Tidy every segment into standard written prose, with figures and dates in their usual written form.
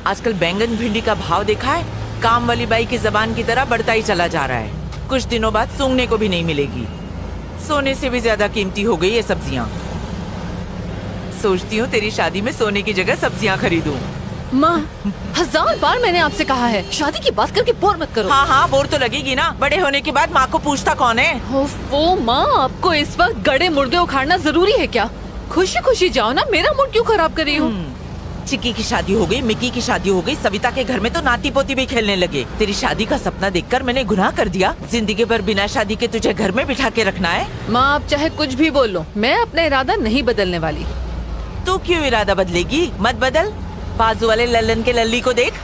आजकल बैंगन भिंडी का भाव देखा है? काम वाली बाई की जबान की तरह बढ़ता ही चला जा रहा है। कुछ दिनों बाद सूंघने को भी नहीं मिलेगी। सोने से भी ज्यादा कीमती हो गई ये सब्जियाँ। सोचती हूँ तेरी शादी में सोने की जगह सब्जियाँ खरीदूं। माँ, 1000 बार मैंने आपसे कहा है शादी की बात करके बोर मत करो। हाँ हाँ, बोर तो लगेगी ना। बड़े होने के बाद माँ को पूछता कौन है? वो माँ, आपको इस वक्त गड़े मुर्दे उखाड़ना जरूरी है क्या? खुशी खुशी जाओ ना, मेरा मूड क्यों खराब कर रही हो? चिक्की की शादी हो गई, मिक्की की शादी हो गई, सविता के घर में तो नाती पोती भी खेलने लगे। तेरी शादी का सपना देखकर मैंने गुनाह कर दिया। जिंदगी भर बिना शादी के तुझे घर में बिठा के रखना है? माँ, आप चाहे कुछ भी बोल लो, मैं अपना इरादा नहीं बदलने वाली। तू क्यों इरादा बदलेगी? मत बदल। बाजू वाले लल्लन के लल्ली को देख,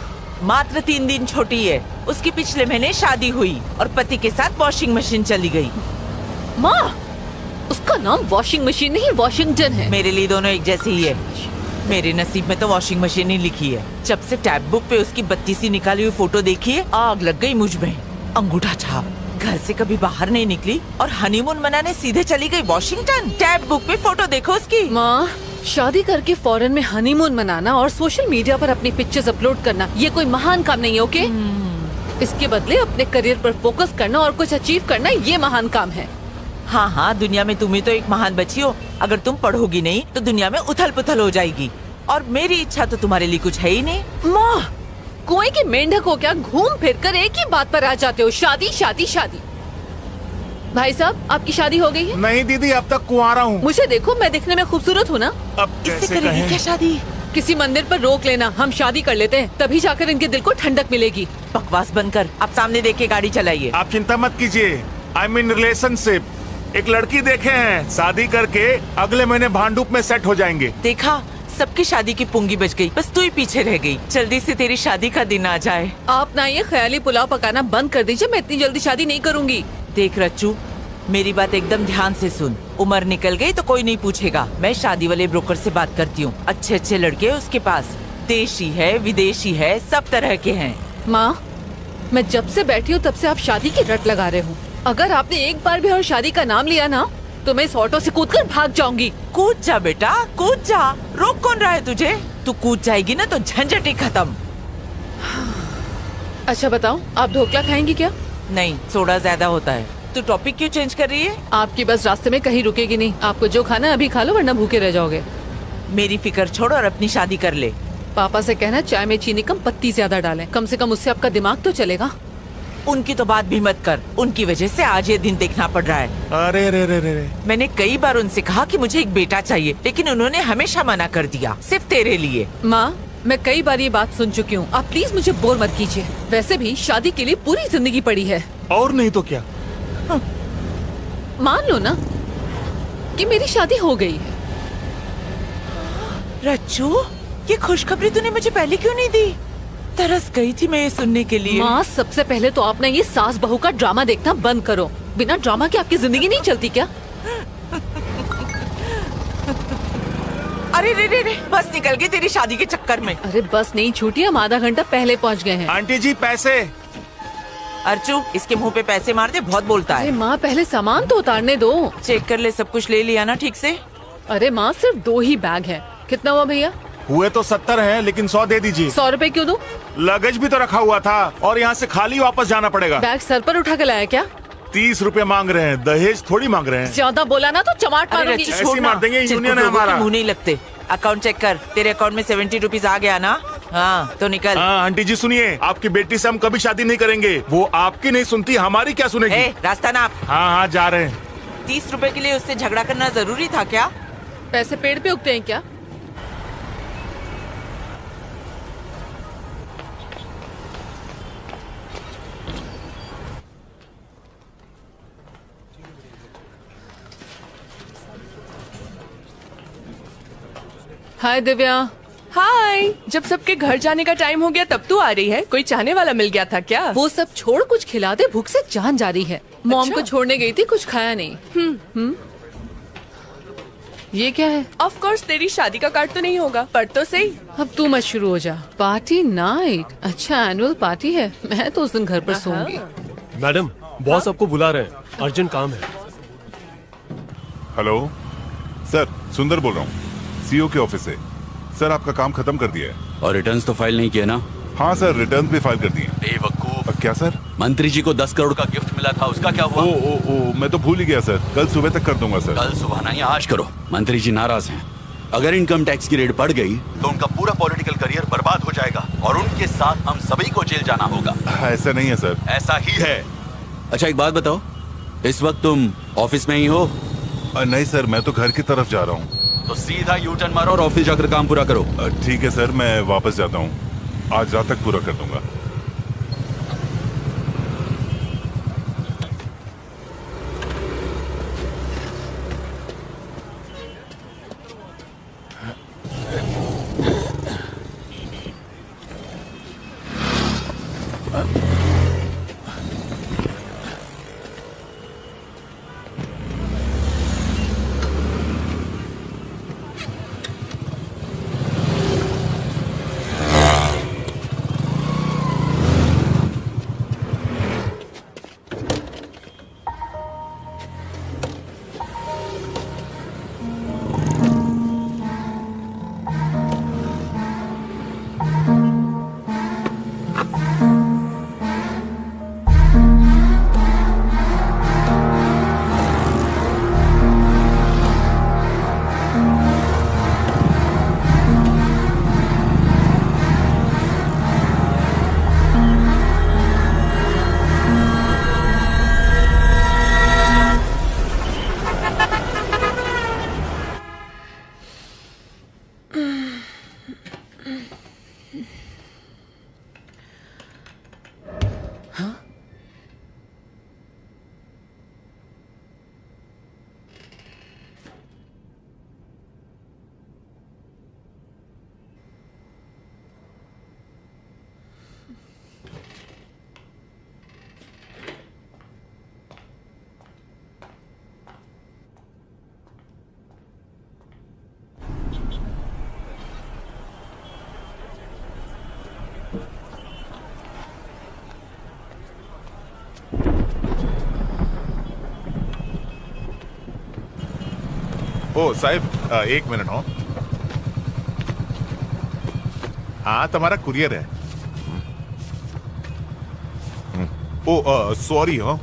मात्र 3 दिन छोटी है। उसकी पिछले महीने शादी हुई और पति के साथ वॉशिंग मशीन चली गई। माँ, उसका नाम वॉशिंग मशीन नहीं वॉशिंगटन है। मेरे लिए दोनों एक जैसे ही है। मेरे नसीब में तो वॉशिंग मशीन ही लिखी है। जब से टैब बुक पे उसकी 32 निकाली हुई फोटो देखी है, आग लग गई मुझ में। अंगूठा छाप, घर से कभी बाहर नहीं निकली और हनीमून मनाने सीधे चली गई वॉशिंगटन। टैब बुक पे फोटो देखो उसकी। माँ, शादी करके फॉरेन में हनीमून मनाना और सोशल मीडिया पर अपनी पिक्चर्स अपलोड करना, ये कोई महान काम नहीं है, ओके? इसके बदले अपने करियर पर फोकस करना और कुछ अचीव करना, ये महान काम है। हाँ हाँ, दुनिया में तुम ही तो एक महान बच्ची हो। अगर तुम पढ़ोगी नहीं तो दुनिया में उथल पुथल हो जाएगी। और मेरी इच्छा तो तुम्हारे लिए कुछ है ही नहीं। माँ, कुएं के मेंढक हो क्या? घूम फिर कर एक ही बात पर आ जाते हो, शादी शादी शादी। भाई साहब, आपकी शादी हो गई है? नहीं दीदी, अब तक कुंवारा हूँ। मुझे देखो, मैं दिखने में खूबसूरत हूँ ना? अब इससे कैसे करेगी कहें? क्या शादी? किसी मंदिर पर रोक लेना, हम शादी कर लेते हैं, तभी जाकर इनके दिल को ठंडक मिलेगी। बकवास बंद कर, आप सामने देख के गाड़ी चलाइए। आप चिंता मत कीजिए, आई मीन रिलेशनशिप। एक लड़की देखे हैं, शादी करके अगले महीने भांडुप में सेट हो जाएंगे। देखा, सबकी शादी की पुंगी बच गई, बस तू ही पीछे रह गई। जल्दी से तेरी शादी का दिन आ जाए। आप ना ये ख्याली पुलाव पकाना बंद कर दीजिए, मैं इतनी जल्दी शादी नहीं करूँगी। देख रच्चू, मेरी बात एकदम ध्यान से सुन। उम्र निकल गई तो कोई नहीं पूछेगा। मैं शादी वाले ब्रोकर से बात करती हूँ। अच्छे अच्छे लड़के हैं उसके पास, देशी है विदेशी है, सब तरह के हैं। माँ, मैं जब से बैठी हूँ तब से आप शादी की रट लगा रहे हो। अगर आपने एक बार भी और शादी का नाम लिया ना, तो मैं इस ऑटो से कूदकर भाग जाऊंगी। कूद जा बेटा, कूद जा। रोक कौन रहा है तुझे? तू कूद जाएगी ना तो झंझट ही खत्म। अच्छा बताओ, आप ढोकला खाएंगी क्या? नहीं, सोडा ज्यादा होता है। तू टॉपिक क्यों चेंज कर रही है? आपकी बस रास्ते में कहीं रुकेगी नहीं। आपको जो खाना है अभी खा लो, वरना भूखे रह जाओगे। मेरी फिक्र छोड़ और अपनी शादी कर ले। पापा से कहना चाय में चीनी कम, पत्ती ज्यादा डालें। कम से कम उससे आपका दिमाग तो चलेगा। उनकी तो बात भी मत कर। उनकी वजह से आज ये दिन देखना पड़ रहा है। अरे रे रे रे रे। मैंने कई बार उनसे कहा कि मुझे एक बेटा चाहिए, लेकिन उन्होंने हमेशा मना कर दिया, सिर्फ तेरे लिए। माँ, मैं कई बार ये बात सुन चुकी हूँ। आप प्लीज मुझे बोर मत कीजिए। वैसे भी शादी के लिए पूरी जिंदगी पड़ी है। और नहीं तो क्या। मान लो ना कि मेरी शादी हो गई है। रच्चू, ये खुशखबरी तूने मुझे पहले क्यों नहीं दी? तरस गई थी मैं ये सुनने के लिए। माँ, सबसे पहले तो आपने ये सास बहू का ड्रामा देखना बंद करो। बिना ड्रामा के आपकी जिंदगी नहीं चलती क्या? अरे रे रे रे, बस निकल गई तेरी शादी के चक्कर में। अरे बस नहीं छूटी, हम आधा घंटा पहले पहुँच गए हैं। आंटी जी पैसे। अर्चू, इसके मुंह पे पैसे मार दे, बहुत बोलता अरे है। माँ, पहले सामान तो उतारने दो। चेक कर ले, सब कुछ ले लिया ना ठीक से? अरे माँ, सिर्फ 2 ही बैग है। कितना हुआ भैया? हुए तो 70 हैं, लेकिन 100 दे दीजिए। 100 रुपए क्यों दूं? लगेज भी तो रखा हुआ था और यहाँ से खाली वापस जाना पड़ेगा। बैग सर पर उठा के लाया क्या? 30 रुपए मांग रहे हैं, दहेज थोड़ी मांग रहे हैं। ज्यादा बोला ना तो चमाट अरे मारूंगी। रच्चू, ऐसे छोड़ ही ना। मार देंगे, चिरकुट यूनियन है लोगों के हमारा। मुंह नहीं लगते। अकाउंट चेक कर, तेरे अकाउंट में 70 रुपीज आ गया ना? हाँ तो निकल। हाँ आंटी जी सुनिए, आपकी बेटी से हम कभी शादी नहीं करेंगे। वो आपकी नहीं सुनती, हमारी क्या सुनेगी? ए, रास्ता नाप। हाँ हाँ जा रहे हैं। 30 रुपए के लिए उससे झगड़ा करना जरूरी था क्या? पैसे पेड़ पे उगते हैं क्या? हाय दिव्या। हाय, जब सबके घर जाने का टाइम हो गया तब तू आ रही है? कोई चाहने वाला मिल गया था क्या? वो सब छोड़, कुछ खिला दे, भूख से जान जा रही है। मॉम अच्छा? को छोड़ने गई थी, कुछ खाया नहीं। ये क्या है? ऑफ कोर्स तेरी शादी का कार्ड तो नहीं होगा, पर तो सही। अब तू मत शुरू हो जा। Party night? अच्छा, एनुअल पार्टी है। मैं तो उस दिन घर पर सोऊंगी। मैडम, बॉस आपको बुला रहे हैं, अर्जेंट काम है। हेलो सर, सुंदर बोल रहा हूँ, सीईओ के ऑफिस से। सर आपका काम खत्म कर दिया है। और रिटर्न्स तो फाइल नहीं किए ना? हाँ सर, रिटर्न भी फाइल कर दिए। बेवकूफ। क्या सर? मंत्री जी को 10 करोड़ का गिफ्ट मिला था, उसका क्या हुआ? ओ, मैं तो भूल ही गया सर। कल सुबह तक कर दूंगा सर। कल सुबह नहीं, आज करो। मंत्री जी नाराज हैं। अगर इनकम टैक्स की रेड पड़ गई तो उनका पूरा पॉलिटिकल करियर बर्बाद हो जाएगा और उनके साथ हम सभी को जेल जाना होगा। ऐसा नहीं है सर। ऐसा ही है। अच्छा एक बात बताओ, इस वक्त तुम ऑफिस में ही हो? नहीं सर, मैं तो घर की तरफ जा रहा हूँ। तो सीधा यू टर्न मारो और ऑफिस जाकर काम पूरा करो। ठीक है सर, मैं वापस जाता हूँ। आज रात तक पूरा कर दूंगा। ओ साहब, एक मिनट हो। हाँ, तुम्हारा कुरियर है। ओ सॉरी हो।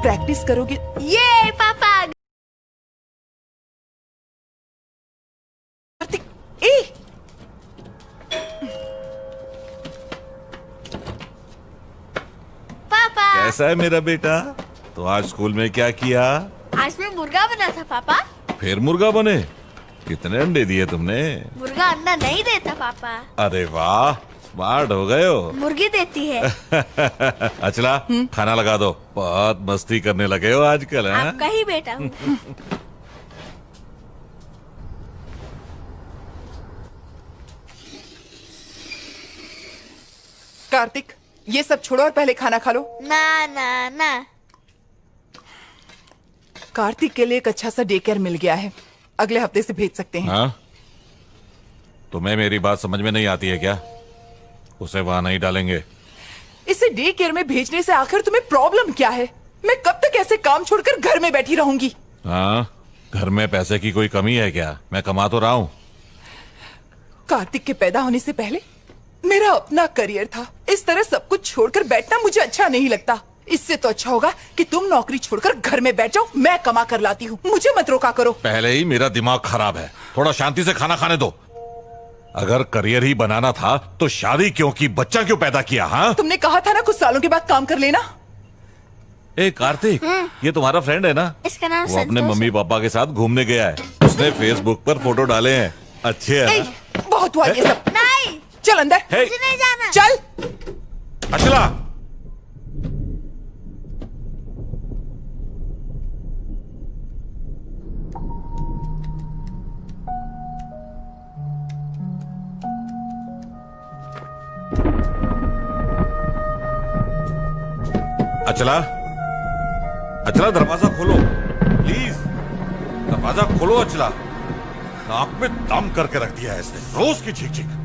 प्रैक्टिस करोगे? ये पापा। कार्तिक, ए! पापा कैसा है मेरा बेटा? तो आज स्कूल में क्या किया? आज मैं मुर्गा बना था पापा। फिर मुर्गा बने? कितने अंडे दिए तुमने? मुर्गा अंडा नहीं देता पापा, अरे वाह, स्मार्ट हो गए हो। मुर्गी देती है। अचला, खाना लगा दो। बहुत मस्ती करने लगे हो आजकल, हैं? आपका ही बेटा हूँ। कार्तिक, ये सब छोड़ो और पहले खाना खा लो। ना ना ना। कार्तिक के लिए एक अच्छा सा डे केयर मिल गया है, अगले हफ्ते से भेज सकते हैं। हाँ? तुम्हें मेरी बात समझ में नहीं आती है क्या? उसे वहां नहीं डालेंगे। इसे डे केयर में भेजने से आखिर तुम्हें प्रॉब्लम क्या है? मैं कब तक ऐसे काम छोड़कर घर में बैठी रहूंगी? हाँ? घर में पैसे की कोई कमी है क्या? मैं कमा तो रहा हूँ। कार्तिक के पैदा होने से पहले मेरा अपना करियर था। इस तरह सब कुछ छोड़कर बैठना मुझे अच्छा नहीं लगता। इससे तो अच्छा होगा कि तुम नौकरी छोड़कर घर में बैठ जाओ, मैं कमा कर लाती हूँ। मुझे मत रोका करो। पहले ही मेरा दिमाग खराब है, थोड़ा शांति से खाना खाने दो। अगर करियर ही बनाना था तो शादी क्यों की, बच्चा क्यों पैदा किया? हाँ, तुमने कहा था ना कुछ सालों के बाद काम कर लेना। ए कार्तिक, ये तुम्हारा फ्रेंड है ना? इसका नाम वो अपने संतोष मम्मी पापा के साथ घूमने गया है। उसने फेसबुक पर फोटो डाले हैं। अच्छे है ए, ना? बहुत हुआ ये सब। नहीं, चल अंदर। हे, मुझे नहीं जाना। चल। अचला, अचला, अचला दरवाजा खोलो प्लीज, दरवाजा खोलो अचला। नाक में दम करके रख दिया है इसने, रोज की चीख चीख।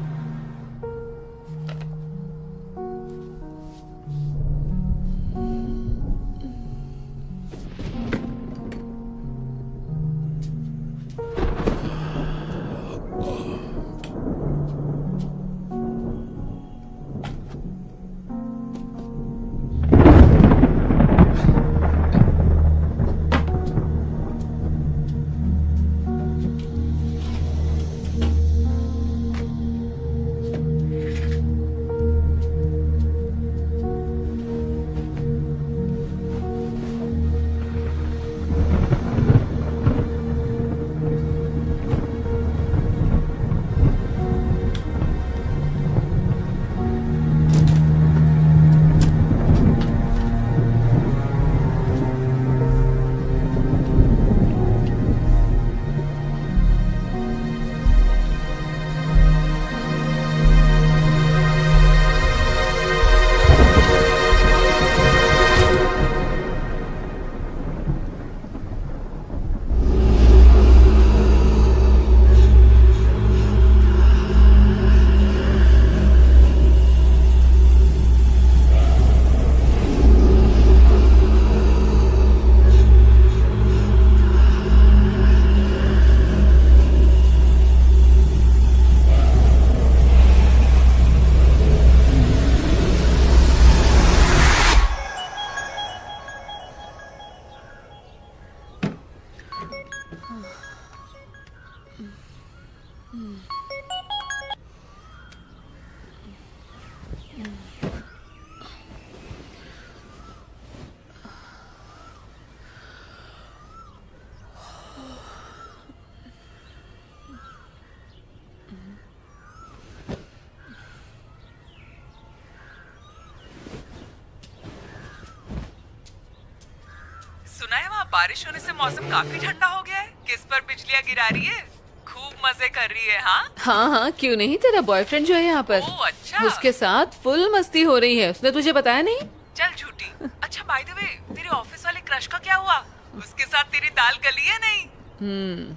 सुना है वहाँ बारिश होने से मौसम काफी ठंडा हो गया है। किस पर बिजलियाँ गिरा रही है? खूब मजे कर रही है। हाँ हाँ हाँ, क्यों नहीं, तेरा बॉयफ्रेंड जो है यहाँ पर, ओह, अच्छा। उसके साथ फुल मस्ती हो रही है। उसने तुझे बताया नहीं? चल झूठी। अच्छा बाय द वे, तेरे ऑफिस वाले क्रश का क्या हुआ? उसके साथ तेरी दाल गली है नहीं?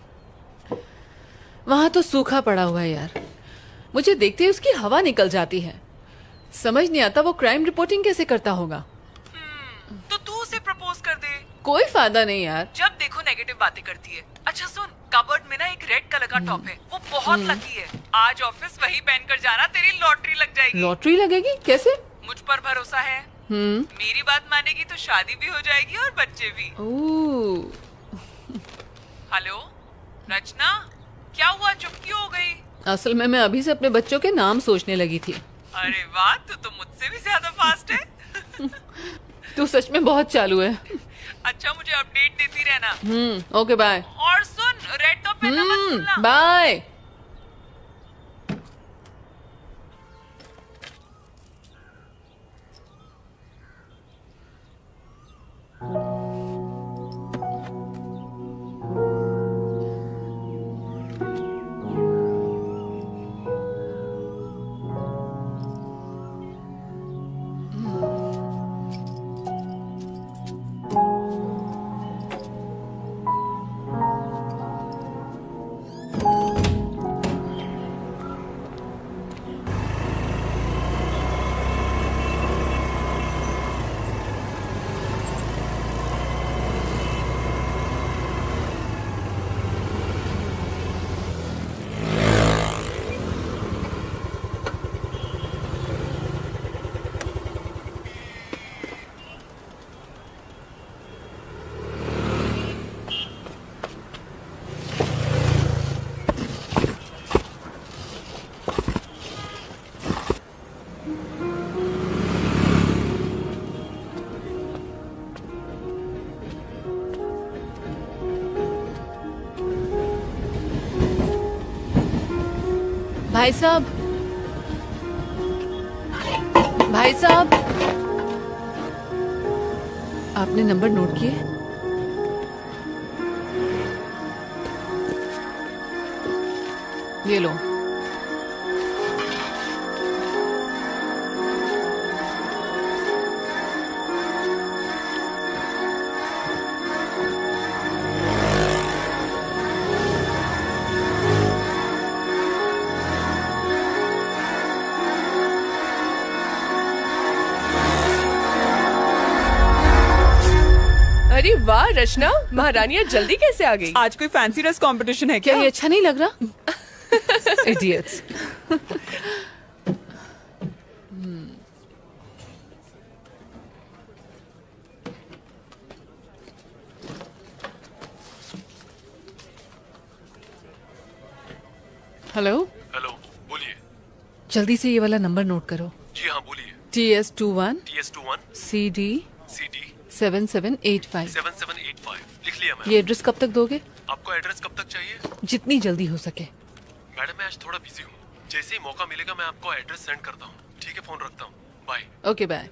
वहाँ तो सूखा पड़ा हुआ है यार। मुझे देखते ही उसकी हवा निकल जाती है। समझ नहीं आता वो क्राइम रिपोर्टिंग कैसे करता होगा। तो तू उसे प्रपोज कर दे। कोई फायदा नहीं यार। जब देखो नेगेटिव बातें करती है। अच्छा सुन, कबर्ड में ना एक रेड कलर का टॉप है, वो बहुत लकी है। आज ऑफिस वही पहनकर जाना, तेरी लॉटरी लग जाएगी। लॉटरी लगेगी? कैसे? मुझ पर भरोसा है। मेरी बात मानेगी तो शादी भी हो जाएगी और बच्चे भी। हेलो रचना, क्या हुआ, चुप क्यों हो गई? असल में मैं अभी से अपने बच्चों के नाम सोचने लगी थी। अरे वाह, तू तो मुझसे भी ज्यादा फास्ट है। तू सच में बहुत चालू है। अच्छा मुझे अपडेट देती रहना। Okay bye. और सुन, रेड टॉप पहनना मत भूलना। बाय। भाई साहब, भाई साहब, आपने नंबर नोट किए? ये लो। रचना, महारानिया जल्दी कैसे आ गई? आज कोई फैंसी ड्रेस कंपटीशन है क्या ये अच्छा नहीं लग रहा? इडियट्स। हेलो, हेलो, बोलिए। जल्दी से ये वाला नंबर नोट करो। जी हाँ, बोलिए। TS21 TS21 CD CD 7785। 7785 लिख लिया मैम। ये एड्रेस कब तक दोगे? आपको एड्रेस कब तक चाहिए? जितनी जल्दी हो सके। मैडम मैं आज थोड़ा बिजी हूँ, जैसे ही मौका मिलेगा मैं आपको एड्रेस सेंड करता हूँ। ठीक है, फोन रखता हूँ, bye. Okay bye.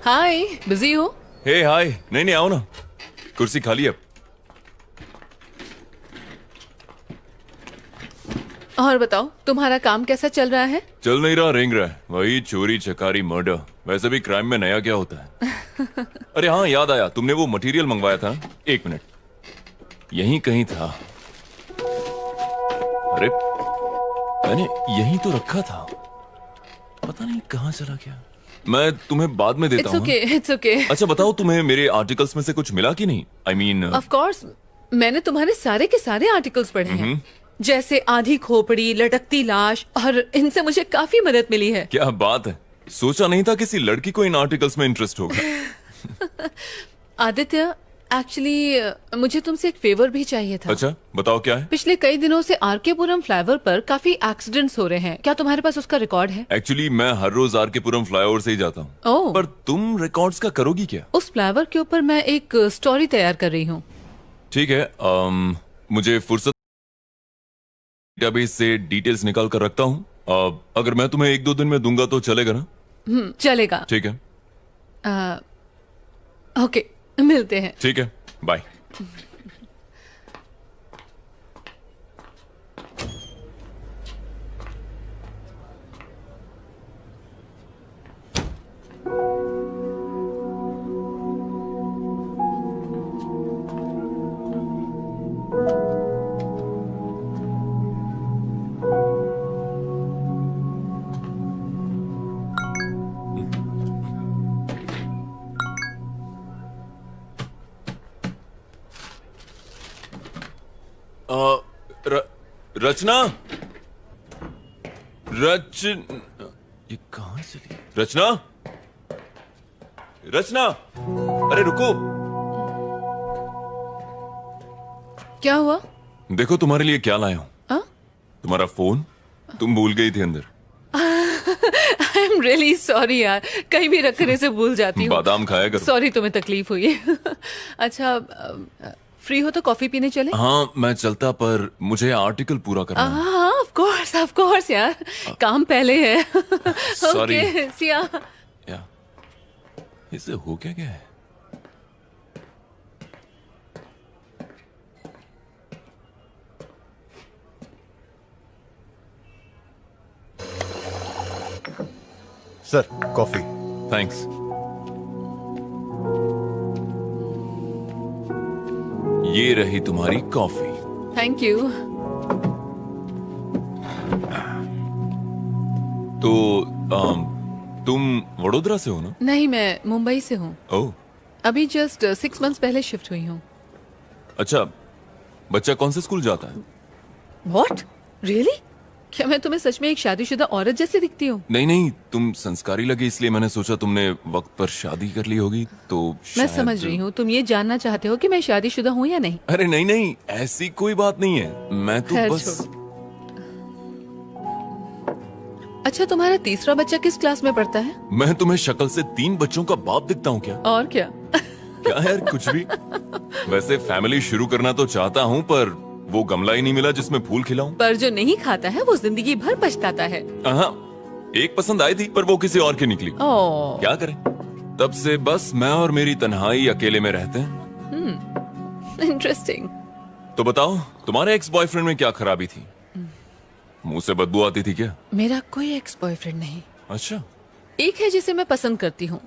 Hi, busy हो? हे हाय, नहीं आओ ना, कुर्सी खाली है। और बताओ, तुम्हारा काम कैसा चल रहा है? चल नहीं रहा, रेंग रहा है, वही चोरी चकारी मर्डर। वैसे भी क्राइम में नया क्या होता है? अरे हाँ, याद आया, तुमने वो मटेरियल मंगवाया था। एक मिनट, यहीं कहीं था। अरे मैंने यहीं तो रखा था, पता नहीं कहाँ चला गया। मैं तुम्हें बाद में देता इट्स हूँ। Okay, it's okay. अच्छा बताओ, तुम्हें मेरे आर्टिकल्स में से कुछ मिला कि नहीं? आई मीन ऑफ कोर्स, मैंने तुम्हारे सारे के सारे आर्टिकल्स पढ़े हैं, जैसे आधी खोपड़ी, लटकती लाश, और इनसे मुझे काफी मदद मिली है। क्या बात है, सोचा नहीं था किसी लड़की को इन आर्टिकल्स में इंटरेस्ट होगा। आदित्य, एक्चुअली मुझे तुमसे एक फेवर भी चाहिए था। अच्छा बताओ, क्या है? पिछले कई दिनों से आरकेपुरम फ्लाईओवर पर काफी एक्सीडेंट्स हो रहे हैं, क्या तुम्हारे पास उसका रिकॉर्ड है? एक्चुअली मैं हर रोज आरकेपुरम फ्लाईओवर से ही जाता हूँ। ओह। पर तुम रिकॉर्ड्स का करोगी क्या? उस फ्लाईओवर के ऊपर मैं एक स्टोरी तैयार कर रही हूँ। ठीक है, मुझे फुर्सत डेटाबेस से डिटेल्स निकाल कर रखता हूँ। अगर मैं तुम्हें 1-2 दिन में दूंगा तो चलेगा ना? चलेगा। ठीक है। ओके, मिलते हैं। ठीक है, बाय। रचना, ये कहां चली? रचना, रचना, अरे रुको। क्या हुआ? देखो तुम्हारे लिए क्या लाया हूं। तुम्हारा फोन तुम भूल गई थी अंदर। आई एम रियली सॉरी यार, कहीं भी रखने से भूल जाती हूँ। बादाम खाया करो। सॉरी तुम्हें तकलीफ हुई। अच्छा, फ्री हो तो कॉफी पीने चले? हाँ मैं चलता, पर मुझे आर्टिकल पूरा करना है। हाँ ऑफ कोर्स यार, काम पहले है। Sorry. ओके, सिया। या इसे हो क्या गया है? Sir coffee. थैंक्स। ये रही तुम्हारी कॉफी। Thank you. तो तुम वडोदरा से हो ना? नहीं, मैं मुंबई से हूँ। ओह, अभी जस्ट 6 months पहले शिफ्ट हुई हूँ। अच्छा, बच्चा कौन से स्कूल जाता है? व्हाट? रियली? क्या मैं तुम्हें सच में एक शादीशुदा औरत जैसे दिखती हूँ? नहीं, तुम संस्कारी लगे इसलिए मैंने सोचा तुमने वक्त पर शादी कर ली होगी तो मैं शायद... समझ रही हूँ, तुम ये जानना चाहते हो कि मैं शादीशुदा हूँ या नहीं। अरे नहीं, ऐसी कोई बात नहीं है। मैं तो खैर बस... अच्छा, तुम्हारा तीसरा बच्चा किस क्लास में पढ़ता है? मैं तुम्हें शक्ल से 3 बच्चों का बाप दिखता हूँ क्या? और क्या? क्या यार, कुछ भी। वैसे फैमिली शुरू करना तो चाहता हूँ, पर वो गमला ही नहीं मिला जिसमें फूल खिलाऊं। पर जो नहीं खाता है वो जिंदगी भर पछताता है। हाँ, एक पसंद आई थी पर वो किसी और की निकली। ओह। क्या करें, तब से बस मैं और मेरी तन्हाई अकेले में रहते हैं। इंटरेस्टिंग। तो बताओ, तुम्हारे एक्स बॉयफ्रेंड में क्या खराबी थी? मुंह से बदबू आती थी क्या? मेरा कोई एक्स बॉयफ्रेंड नहीं। अच्छा। एक है जिसे मैं पसंद करती हूँ,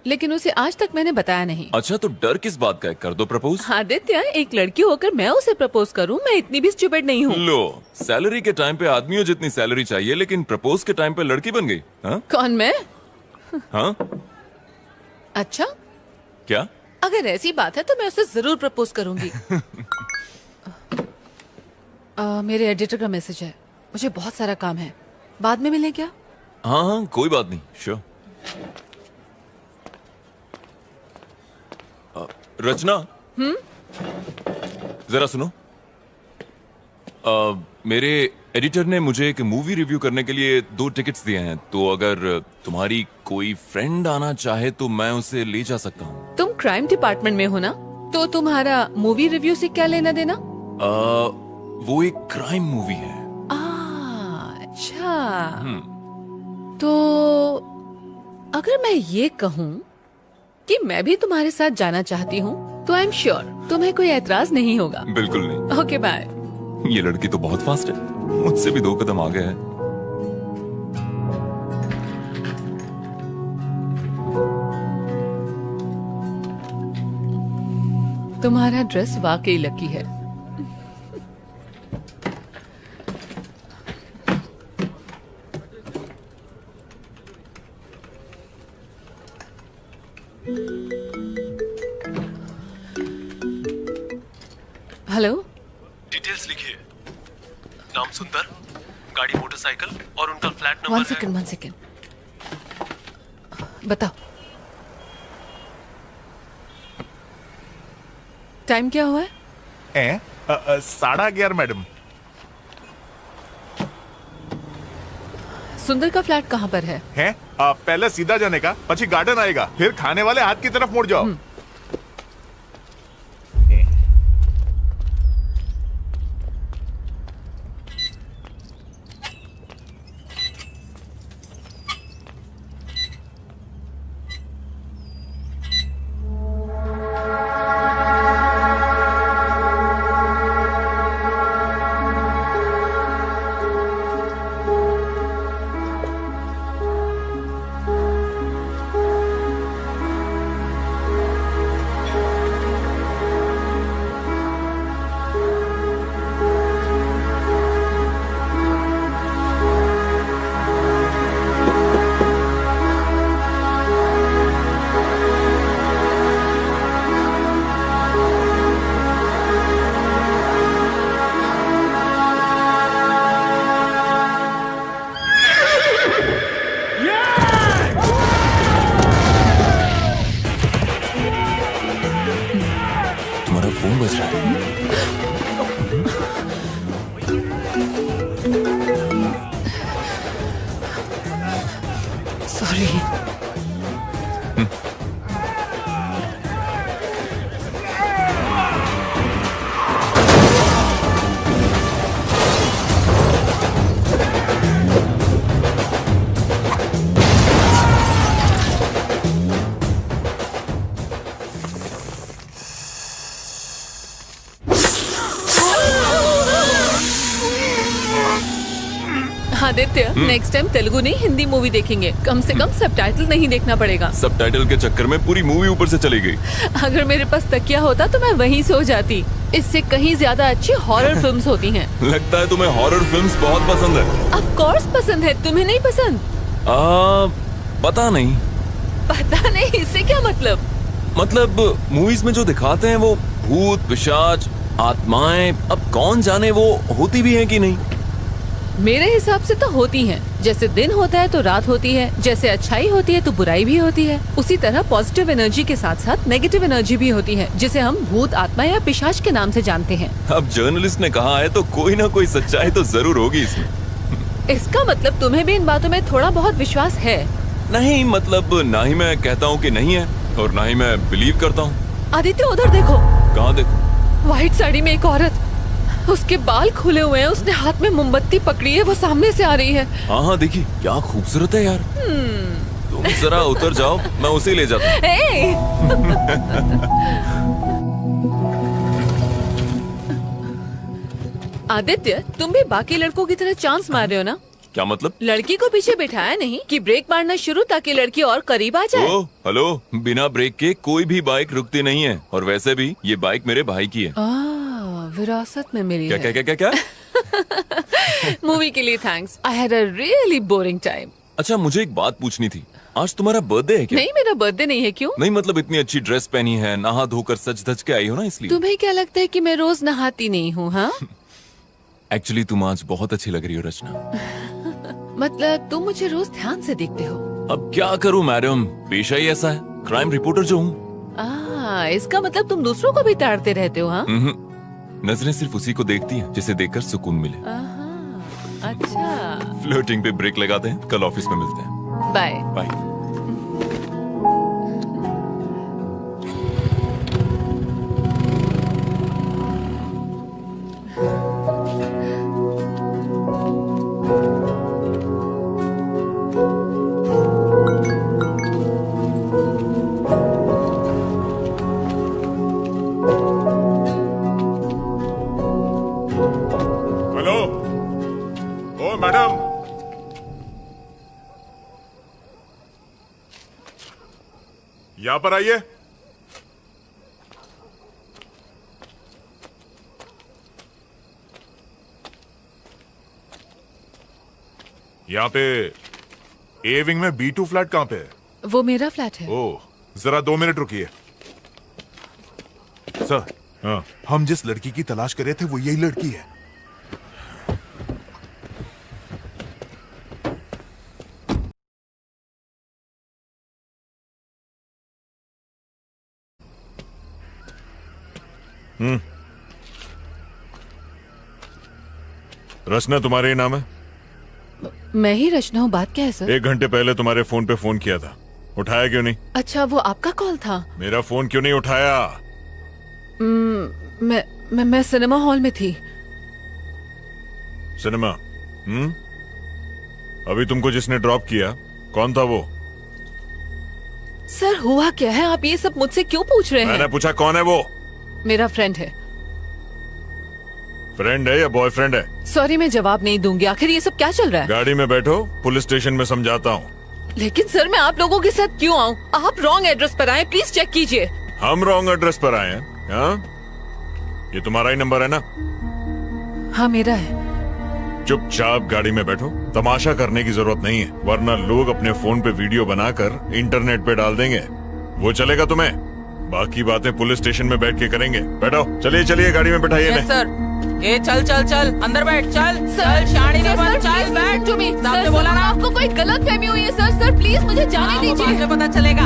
लेकिन उसे आज तक मैंने बताया नहीं। अच्छा, तो डर किस बात का है? कर दो प्रपोज। आदित्य, एक लड़की होकर मैं उसे प्रपोज करूँ? मैं इतनी भी स्टूपिड नहीं हूँ। लो, सैलरी के टाइम पे आदमियों जितनी सैलरी चाहिए, लेकिन प्रपोज के टाइम पे लड़की बन गई। हाँ? कौन, मैं? हाँ? अच्छा, क्या? अगर ऐसी बात है तो मैं उसे जरूर प्रपोज करूंगी। मेरे एडिटर का मैसेज है, मुझे बहुत सारा काम है, बाद में मिलें क्या? हाँ हाँ, कोई बात नहीं, श्योर। रचना, जरा सुनो। मेरे एडिटर ने मुझे एक मूवी रिव्यू करने के लिए 2 टिकट्स दिए हैं, तो अगर तुम्हारी कोई फ्रेंड आना चाहे तो मैं उसे ले जा सकता हूँ। तुम क्राइम डिपार्टमेंट में हो ना, तो तुम्हारा मूवी रिव्यू से क्या लेना देना? वो एक क्राइम मूवी है। अच्छा, तो अगर मैं ये कहूँ कि मैं भी तुम्हारे साथ जाना चाहती हूँ, तो आई एम श्योर तुम्हें कोई ऐतराज नहीं होगा। बिल्कुल नहीं। Okay, bye. ये लड़की तो बहुत फास्ट है, मुझसे भी 2 कदम आगे है। तुम्हारा ड्रेस वाकई लकी है। हेलो, डिटेल्स लिखिए। नाम सुंदर, गाड़ी मोटरसाइकिल और उनका फ्लैट नंबर है। 1 सेकेंड, बताओ टाइम क्या हुआ है? 11:30 मैडम। सुंदर का फ्लैट कहाँ पर है? पहले सीधा जाने का, પછી गार्डन आएगा, फिर खाने वाले हाथ की तरफ मुड़ जाओ। फोन बज रहा है। Sorry. Aditya, next time Telugu नहीं हिंदी मूवी देखेंगे, कम से कम सबटाइटल नहीं देखना पड़ेगा। सबटाइटल के चक्कर में पूरी मूवी ऊपर से चली गई। अगर मेरे पास तकिया होता तो मैं वहीं सो जाती। इससे कहीं ज्यादा अच्छी हॉरर फिल्म्स होती हैं। लगता है तुम्हें हॉरर फिल्म्स बहुत पसंद है। ऑफ कोर्स पसंद है, तुम्हें नहीं पसंद? पता नहीं। पता नहीं, इससे क्या मतलब? मतलब मूवीज में जो दिखाते हैं वो भूत पिशाच आत्माएं, अब कौन जाने वो होती भी हैं कि नहीं। मेरे हिसाब से तो होती हैं। जैसे दिन होता है तो रात होती है, जैसे अच्छाई होती है तो बुराई भी होती है, उसी तरह पॉजिटिव एनर्जी के साथ साथ नेगेटिव एनर्जी भी होती है, जिसे हम भूत आत्मा या पिशाच के नाम से जानते हैं। अब जर्नलिस्ट ने कहा है तो कोई ना कोई सच्चाई तो जरूर होगी इसमें। इसका मतलब तुम्हें भी इन बातों में थोड़ा बहुत विश्वास है? नहीं, मतलब ना ही मैं कहता हूँ कि नहीं है और ना ही मैं बिलीव करता हूँ। आदित्य, उधर देखो। कहाँ देखो? व्हाइट साड़ी में एक औरत, उसके बाल खुले हुए हैं, उसने हाथ में मोमबत्ती पकड़ी है, वो सामने से आ रही है। हाँ हाँ, देखिए क्या खूबसूरत है यार। तुम जरा उतर जाओ, मैं उसे ले जाता हूँ। आदित्य, तुम भी बाकी लड़कों की तरह चांस मार रहे हो ना? क्या मतलब? लड़की को पीछे बिठाया नहीं कि ब्रेक मारना शुरू ताकि लड़की और करीब आ जाए। ओ, हेलो, बिना ब्रेक के कोई भी बाइक रुकती नहीं है, और वैसे भी ये बाइक मेरे भाई की है। विरासत में मिली क्या है। क्या क्या क्या क्या? मूवी के लिए thanks. I had a really boring time. अच्छा, मुझे एक बात पूछनी थी, आज तुम्हारा बर्थडे है क्या? नहीं, मेरा बर्थडे नहीं है। क्यों? नहीं मतलब इतनी अच्छी ड्रेस पहनी है, नहा धोकर सज धज के आई हो ना, इसलिए। तुम्हें क्या लगता है कि मैं रोज नहाती नहीं हूँ? हाँ एक्चुअली तुम आज बहुत अच्छी लग रही हो रचना। मतलब तुम मुझे रोज ध्यान से देखते हो। अब क्या करूं मैडम, पेशा ही ऐसा है, क्राइम रिपोर्टर जो हूँ। इसका मतलब तुम दूसरों को भी ताड़ते रहते हो? हाँ नजरें सिर्फ उसी को देखती हैं जिसे देखकर सुकून मिले। अच्छा, फ्लर्टिंग पे ब्रेक लगाते हैं, कल ऑफिस में मिलते हैं। Bye bye. Hello, oh madam, यहां पर आइए। यहाँ पे ए विंग में B2 फ्लैट कहाँ पे है? वो मेरा फ्लैट है। ओह, जरा 2 मिनट रुकिए। सर, हाँ, हम जिस लड़की की तलाश कर रहे थे वो यही लड़की है। रचना तुम्हारे ही नाम है? मैं ही रचना हूँ। बात क्या है सर? 1 घंटे पहले तुम्हारे फोन पे फोन किया था, उठाया क्यों नहीं? अच्छा, वो आपका कॉल था? मेरा फोन क्यों नहीं उठाया? मैं सिनेमा हॉल में थी। सिनेमा? अभी तुमको जिसने ड्रॉप किया कौन था वो? सर, हुआ क्या है? आप ये सब मुझसे क्यों पूछ रहे हैं? मैंने पूछा कौन है वो? मेरा फ्रेंड है। फ्रेंड है या बॉयफ्रेंड है? सॉरी, मैं जवाब नहीं दूंगी। आखिर ये सब क्या चल रहा है? गाड़ी में बैठो, पुलिस स्टेशन में समझाता हूँ। लेकिन सर, मैं आप लोगों के साथ क्यों आऊँ? आप रॉन्ग एड्रेस पर आए, प्लीज चेक कीजिए। हम रॉन्ग एड्रेस पर आए हैं? हाँ? ये तुम्हारा ही नंबर है ना? हाँ, मेरा है। चुपचाप गाड़ी में बैठो, तमाशा करने की जरूरत नहीं है, वरना लोग अपने फोन पे वीडियो बनाकर इंटरनेट पे डाल देंगे। वो चलेगा तुम्हें? बाकी बातें पुलिस स्टेशन में बैठ के करेंगे। बैठो, चलिए चलिए, गाड़ी में बैठाइए। सर, ये चल चल चल, अंदर बैठ, चल सर, शाड़ी नहीं बन, सर, चल please बैठ। listen to me। सामने सर, बोला ना। आपको कोई गलत फहमी हुई है सर। सर, प्लीज मुझे जाने वो बाद दीजिए। में पता चलेगा।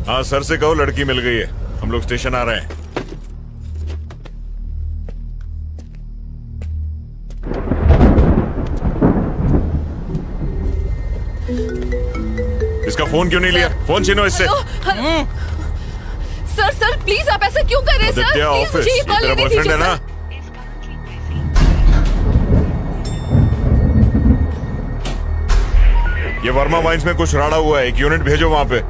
हाँ, सर से कहो लड़की मिल गई है, हम लोग स्टेशन आ रहे हैं। इसका फोन क्यों नहीं लिया? फोन छीनो इससे। सर सर, प्लीज आप ऐसा क्यों कर रहे हैं सर? आदित्य प्लीज ऑफिस, मुझे ये ये कॉल तेरा लेने बॉयफ्रेंड दीजिए है ना? सर। ये वर्मा वाइन्स में कुछ राड़ा हुआ है, एक यूनिट भेजो वहां पे।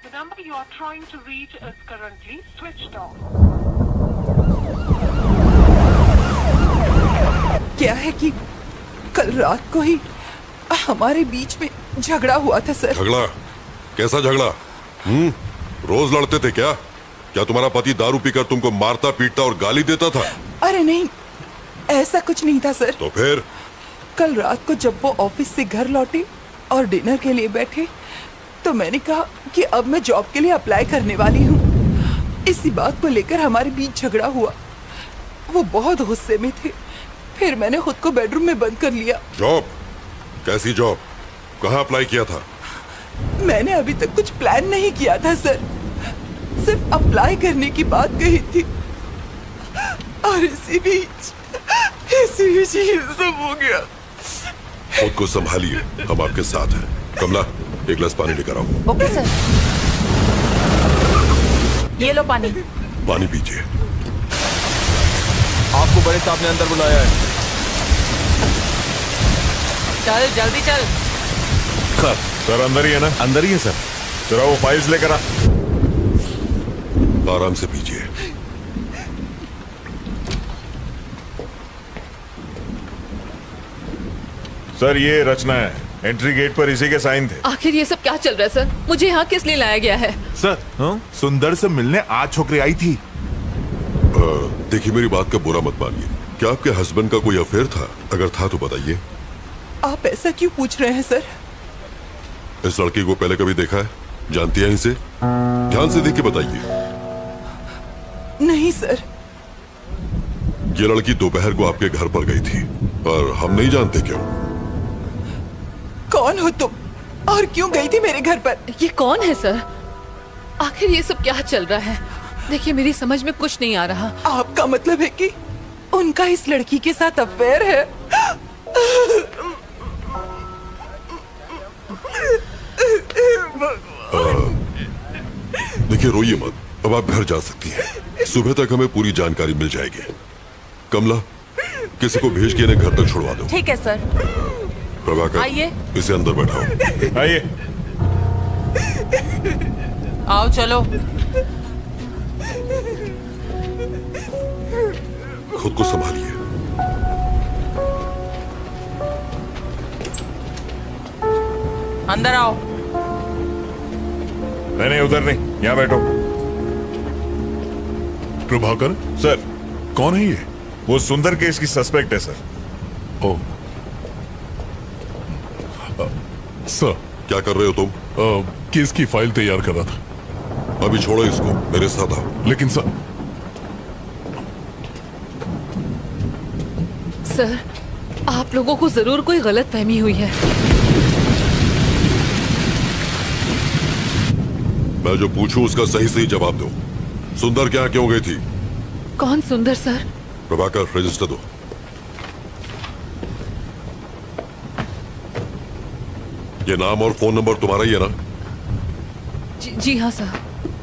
The number you are trying to reach is currently switched off. क्या है कि कल रात को ही हमारे बीच में झगड़ा हुआ था सर। झगड़ा? कैसा झगड़ा? रोज लड़ते थे क्या? क्या तुम्हारा पति दारू पीकर तुमको मारता पीटता और गाली देता था? अरे नहीं, ऐसा कुछ नहीं था सर। तो फिर? कल रात को जब वो ऑफिस से घर लौटे और डिनर के लिए बैठे तो मैंने कहा कि अब मैं जॉब के लिए अप्लाई करने वाली हूँ। इसी बात को लेकर हमारे बीच झगड़ा हुआ। वो बहुत गुस्से में थे, फिर मैंने खुद को बेडरूम में बंद कर लिया। जॉब? कैसी जॉब? कहाँ अप्लाई किया था? मैंने अभी तक कुछ प्लान नहीं किया था सर, सिर्फ अप्लाई करने की बात कही थी और इसी बीच ये सब हो गया। खुद को संभालिए, हम आपके साथ हैं। कमला, एक गिलास पानी लेकर आओ। Okay sir. ये लो पानी। पानी पीजिए। आपको बड़े साहब ने अंदर बुलाया है। चल जल्दी चल। सर अंदर ही है ना? अंदर ही है सर। जरा वो फाइल्स लेकर आ। आराम से पीजिए। सर ये रचना है, एंट्री गेट पर इसी के साइन थे। आखिर ये सब क्या चल रहा है सर? मुझे यहाँ किस लिए लाया गया है? सर सुंदर से मिलने आज छोकरी आई थी। देखिए मेरी बात का बुरा मत मानिए। क्या आपके हस्बैंड का कोई अफेयर था? अगर था तो बताइए। आप ऐसा क्यों पूछ रहे हैं सर? इस लड़की को पहले कभी देखा है? जानती हैं इसे? ध्यान से देख के बताइए। नहीं सर। ये लड़की दोपहर को आपके घर पर गई थी और हम नहीं जानते क्यों। कौन हो तुम और क्यों गई थी मेरे घर पर? ये कौन है सर? आखिर ये सब क्या चल रहा है? देखिए मेरी समझ में कुछ नहीं आ रहा। आपका मतलब है कि उनका इस लड़की के साथ अफेयर है? देखिए रोइए मत, अब आप घर जा सकती हैं। सुबह तक हमें पूरी जानकारी मिल जाएगी। कमला, किसी को भेज के इन्हें घर तक छुड़वा दो। ठीक है सर। प्रभाकर, आइए। इसे अंदर बैठाओ। आइए। आओ चलो। खुद को संभालिए। अंदर आओ। नहीं उधर नहीं, यहाँ बैठो। प्रभाकर सर। कौन है ये? वो सुंदर केस की सस्पेक्ट है सर। ओ सर। क्या कर रहे हो तुम? केस की फाइल तैयार कर रहा था। अभी छोड़ो इसको, मेरे साथ आओ। लेकिन सर आप लोगों को जरूर कोई गलत फहमी हुई है। मैं जो पूछूं उसका सही सही जवाब दो। सुंदर क्या क्यों गई थी? कौन सुंदर सर? प्रभाकर, रजिस्टर दो। ये नाम और फोन नंबर तुम्हारा ही है ना? जी हाँ सर।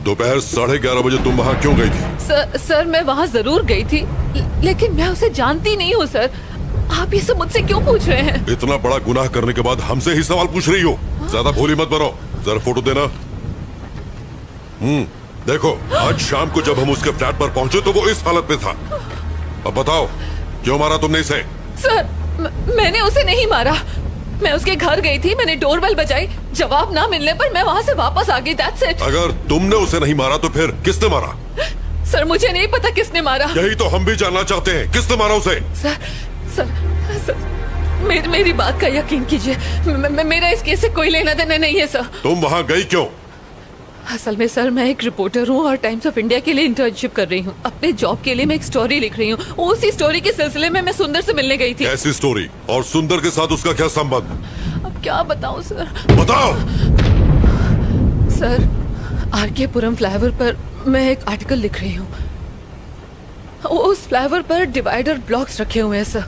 दोपहर 11:30 बजे तुम वहां क्यों गई थी? सर मैं वहाँ जरूर गई थी, लेकिन मैं उसे जानती नहीं हूँ सर। आप ये सब मुझसे क्यों पूछ रहे हैं? इतना बड़ा गुनाह करने के बाद हमसे ही सवाल पूछ रही हो? ज्यादा भोली मत बनो। जरा फोटो देना। देखो, आज शाम को जब हम उसके फ्लैट पर पहुंचे तो वो इस हालत में था। अब बताओ, क्यों मारा तुमने इसे? सर मैंने उसे नहीं मारा। मैं उसके घर गई थी, मैंने डोरबेल बजाई, जवाब ना मिलने पर मैं वहाँ से वापस आ गई। That's it। अगर तुमने उसे नहीं मारा तो फिर किसने मारा? सर मुझे नहीं पता किसने मारा। यही तो हम भी जानना चाहते हैं, किसने मारा उसे? सर मेरी बात का यकीन कीजिए, मेरा इस केस से कोई लेना देना नहीं है सर। तुम वहाँ गई क्यों? असल में सर मैं एक रिपोर्टर हूँ और टाइम्स ऑफ इंडिया के लिए इंटर्नशिप कर रही हूँ। अपने जॉब के लिए मैं एक स्टोरी लिख रही हूँ। उसी स्टोरी के सिलसिले में मैं सुंदर से मिलने गई थी। ऐसी स्टोरी? और सुंदर के साथ उसका क्या संबंध? अब क्या बताऊँ सर? बताओ। सर आरके पुरम फ्लाईओवर पर मैं एक आर्टिकल लिख रही हूँ। उस फ्लाईओवर पर डिवाइडर ब्लॉक्स रखे हुए हैं सर।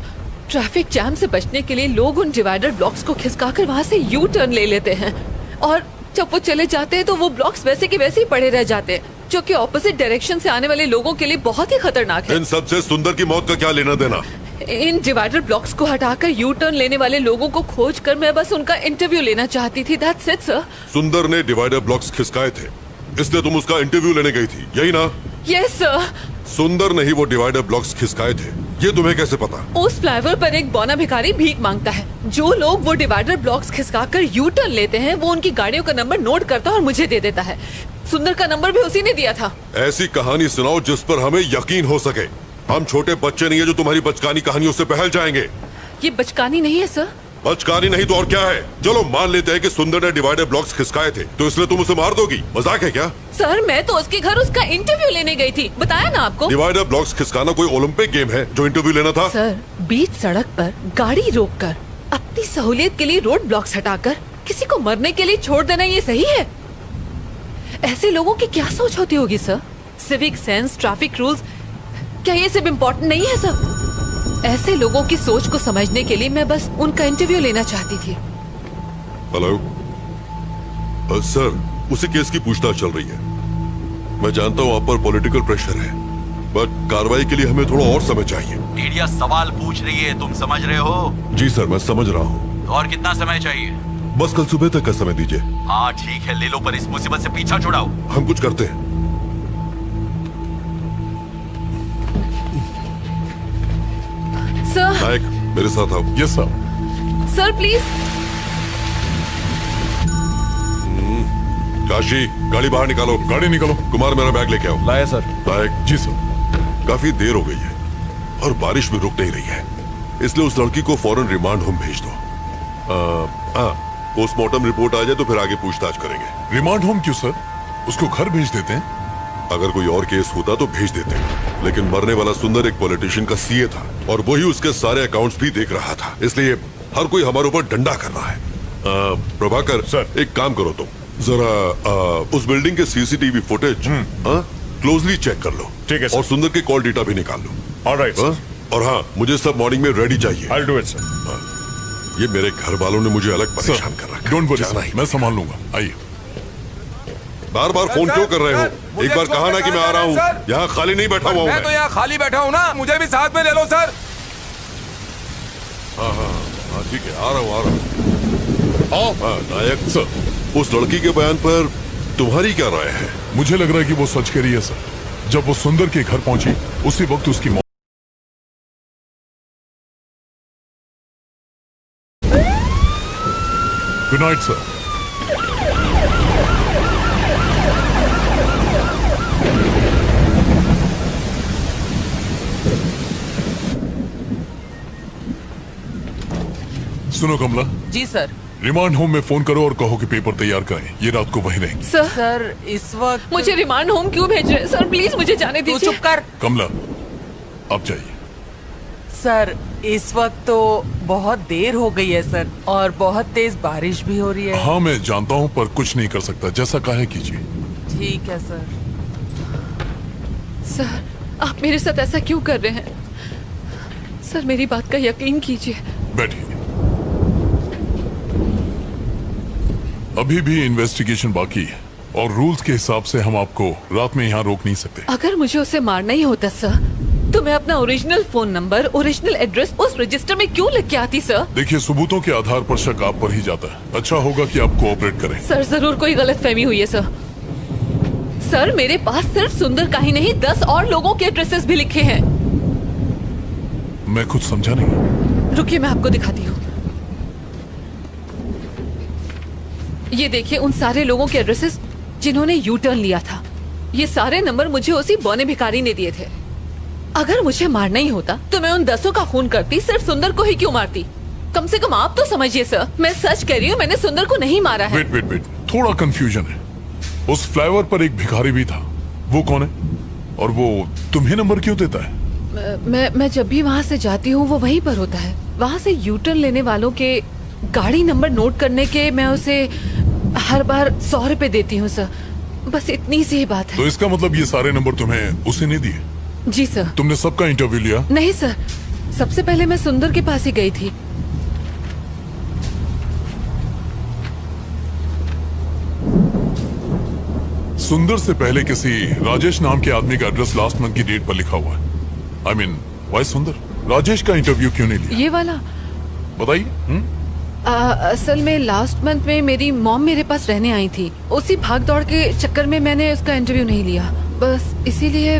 ट्रैफिक जैम से बचने के लिए लोग उन डिवाइडर ब्लॉक्स को खिसकाकर वहाँ से यू टर्न ले लेते हैं और जब वो चले जाते हैं तो वो ब्लॉक्स वैसे के वैसे ही पड़े रह जाते हैं, जो कि ऑपोजिट डायरेक्शन से आने वाले लोगों के लिए बहुत ही खतरनाक है। इन सब से सुंदर की मौत का क्या लेना देना? इन डिवाइडर ब्लॉक्स को हटाकर यू टर्न लेने वाले लोगों को खोज कर मैं बस उनका इंटरव्यू लेना चाहती थी। That's it, sir. सुंदर ने डिवाइडर ब्लॉक्स खिसकाए थे, इसलिए तुम उसका इंटरव्यू लेने गई थी, यही ना? Yes sir. सुंदर ने ही वो डिवाइडर ब्लॉक्स खिसकाए थे, ये तुम्हें कैसे पता? उस फ्लाईओवर पर एक बौना भिखारी भीख मांगता है। जो लोग वो डिवाइडर ब्लॉक्स खिसकाकर यू टर्न लेते हैं वो उनकी गाड़ियों का नंबर नोट करता है और मुझे दे देता है। सुंदर का नंबर भी उसी ने दिया था। ऐसी कहानी सुनाओ जिस पर हमें यकीन हो सके। हम छोटे बच्चे नहीं है जो तुम्हारी बचकानी कहानियों से बहल जाएंगे। ये बचकानी नहीं है सर। बचकानी नहीं तो और क्या है? चलो मान लेते हैं कि सुंदर ने डिवाइडर ब्लॉक्स खिसकाए थे, तो इसलिए तुम उसे मार दोगी? मजाक है क्या? सर मैं तो उसके घर उसका इंटरव्यू लेने गई थी, बताया ना आपको। डिवाइडर ब्लॉक्स खिसकाना कोई ओलंपिक गेम है जो इंटरव्यू लेना था? सर बीच सड़क पर गाड़ी रोककर अपनी सहूलियत के लिए रोड ब्लॉक्स हटाकर किसी को मरने के लिए छोड़ देना ये सही है? ऐसे लोगों की क्या सोच होती होगी sir? Civic sense, traffic rules, क्या ये सब इम्पोर्टेंट नहीं है सर? ऐसे लोगों की सोच को समझने के लिए मैं बस उनका इंटरव्यू लेना चाहती थी। हेलो सर, उसी केस की पूछताछ चल रही है। मैं जानता हूँ आप पर पॉलिटिकल प्रेशर है, बट कार्रवाई के लिए हमें थोड़ा और समय चाहिए। मीडिया सवाल पूछ रही है, तुम समझ रहे हो? जी सर, मैं समझ रहा हूँ। और कितना समय चाहिए? बस कल सुबह तक का समय दीजिए। हाँ ठीक है, ले लो, पर इस मुसीबत से पीछा छुड़ाओ। हम कुछ करते हैं। सर। नायक, मेरे साथ आओ। Yes sir. Sir please. Kashi, गाड़ी बाहर निकालो। गाड़ी निकालो। कुमार, मेरा बैग लेके आओ। लाया सर। नायक। जी सर। काफी देर हो गई है और बारिश भी रुक नहीं रही है, इसलिए उस लड़की को फौरन रिमांड होम भेज दो। पोस्टमार्टम रिपोर्ट आ जाए तो फिर आगे पूछताछ करेंगे। रिमांड होम क्यों सर? उसको घर भेज देते हैं। अगर कोई और केस होता तो भेज देते, लेकिन मरने वाला सुंदर एक पॉलिटिशियन का सीए था और वही उसके सारे अकाउंट्स भी देख रहा था, इसलिए हर कोई हमारे ऊपर डंडा कर रहा है। प्रभाकर सर, एक काम करो तुम जरा उस बिल्डिंग के सीसीटीवी फुटेज क्लोजली चेक कर लो। ठीक है सर। और सुंदर के कॉल डेटा भी निकाल लो। Alright sir. और हाँ, मुझे सब मॉर्निंग में रेडी चाहिए। I'll do it, sir. ये मेरे घर वालों ने मुझे अलग परेशान कर रखा है। डोंट वरी, मैं संभाल लूंगा। आइए। बार बार फोन क्यों कर रहे हो? एक बार कहा ना कि मैं आ रहा हूँ। यहाँ खाली नहीं बैठा हुआ हूँ। मैं तो यहाँ खाली बैठा हूँ ना, मुझे भी साथ में ले लो सर। हाँ ठीक है, आ रहा हूँ। नायक सर, उस लड़की के बयान पर तुम्हारी क्या राय है? मुझे लग रहा है कि वो सच कह रही है सर। जब वो सुंदर के घर पहुंची उसी वक्त उसकी मौत। Good night sir. सुनो कमला। जी सर। रिमांड होम में फोन करो और कहो कि पेपर तैयार करें, ये रात को वहीं रहेंगे। सर इस वक्त मुझे रिमांड होम क्यों भेज रहे हैं? सर प्लीज मुझे जाने दीजिए। चुप कर। कमला, आप जाइए। सर इस वक्त तो बहुत देर हो गई है सर, और बहुत तेज बारिश भी हो रही है। हाँ मैं जानता हूँ, पर कुछ नहीं कर सकता, जैसा कहे कीजिए। ठीक है सर। सर आप मेरे साथ ऐसा क्यों कर रहे हैं? सर मेरी बात का यकीन कीजिए। बैठिए। अभी भी इन्वेस्टिगेशन बाकी है और रूल्स के हिसाब से हम आपको रात में यहाँ रोक नहीं सकते। अगर मुझे उसे मारना ही होता सर, तो मैं अपना original phone number, original address उस रजिस्टर में क्यों लिख के आती सर? देखिए, सबूतों के आधार पर शक आप पर ही जाता है। अच्छा होगा कि आप कोऑपरेट करें। सर जरूर कोई गलतफहमी हुई है सर। सर मेरे पास सिर्फ सुंदर का ही नहीं 10 और लोगों के एड्रेसेस भी लिखे हैं। मैं कुछ समझा नहीं। रुकिए मैं आपको दिखाती हूँ। ये देखिए उन सारे लोगों के एड्रेसेस जिन्होंने यू टर्न लिया था। ये सारे नंबर मुझे उसी बौने भिखारी ने दिए थे। अगर मुझे मारना ही होता तो मैं उन 10 का खून करती, सिर्फ सुंदर को ही क्यों मारती? कम से कम आप तो समझिए सर, मैं सच कह रही हूँ, मैंने सुंदर को नहीं मारा है। वेट, थोड़ा कंफ्यूजन है। उस फ्लाईओवर पर एक भिखारी भी था, वो कौन है? और वो तुम्हें नंबर क्यों देता है? मैं जब भी वहाँ से जाती हूँ वो वहीं पर होता है। वहाँ से यू टर्न लेने वालों के गाड़ी नंबर नोट करने के मैं उसे हर बार 100 रुपए देती हूँ सर। बस इतनी सी ही बात है। तो इसका मतलब ये सारे नंबर तुम्हें उसे नहीं दिए? जी सर। तुमने सबका इंटरव्यू लिया? नहीं सर, सबसे पहले मैं सुंदर के पास ही गई थी। सुंदर से पहले किसी राजेश नाम के आदमी का एड्रेस लास्ट मंथ की डेट पर लिखा हुआ है। I mean, why सुंदर? राजेश का इंटरव्यू क्यों नहीं लिया? ये वाला बताइए। असल में लास्ट मंथ में मेरी मॉम मेरे पास रहने आई थी। उसी भाग दौड़ के चक्कर में मैंने उसका इंटरव्यू नहीं लिया, बस इसीलिए।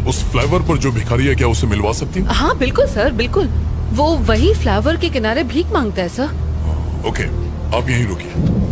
उस फ्लाईओवर पर जो भिखारी है, क्या उसे मिलवा सकती हूँ? हाँ बिल्कुल सर, बिल्कुल। वो वही फ्लाईओवर के किनारे भीख मांगता है सर। ओके, आप यहीं रुकिए।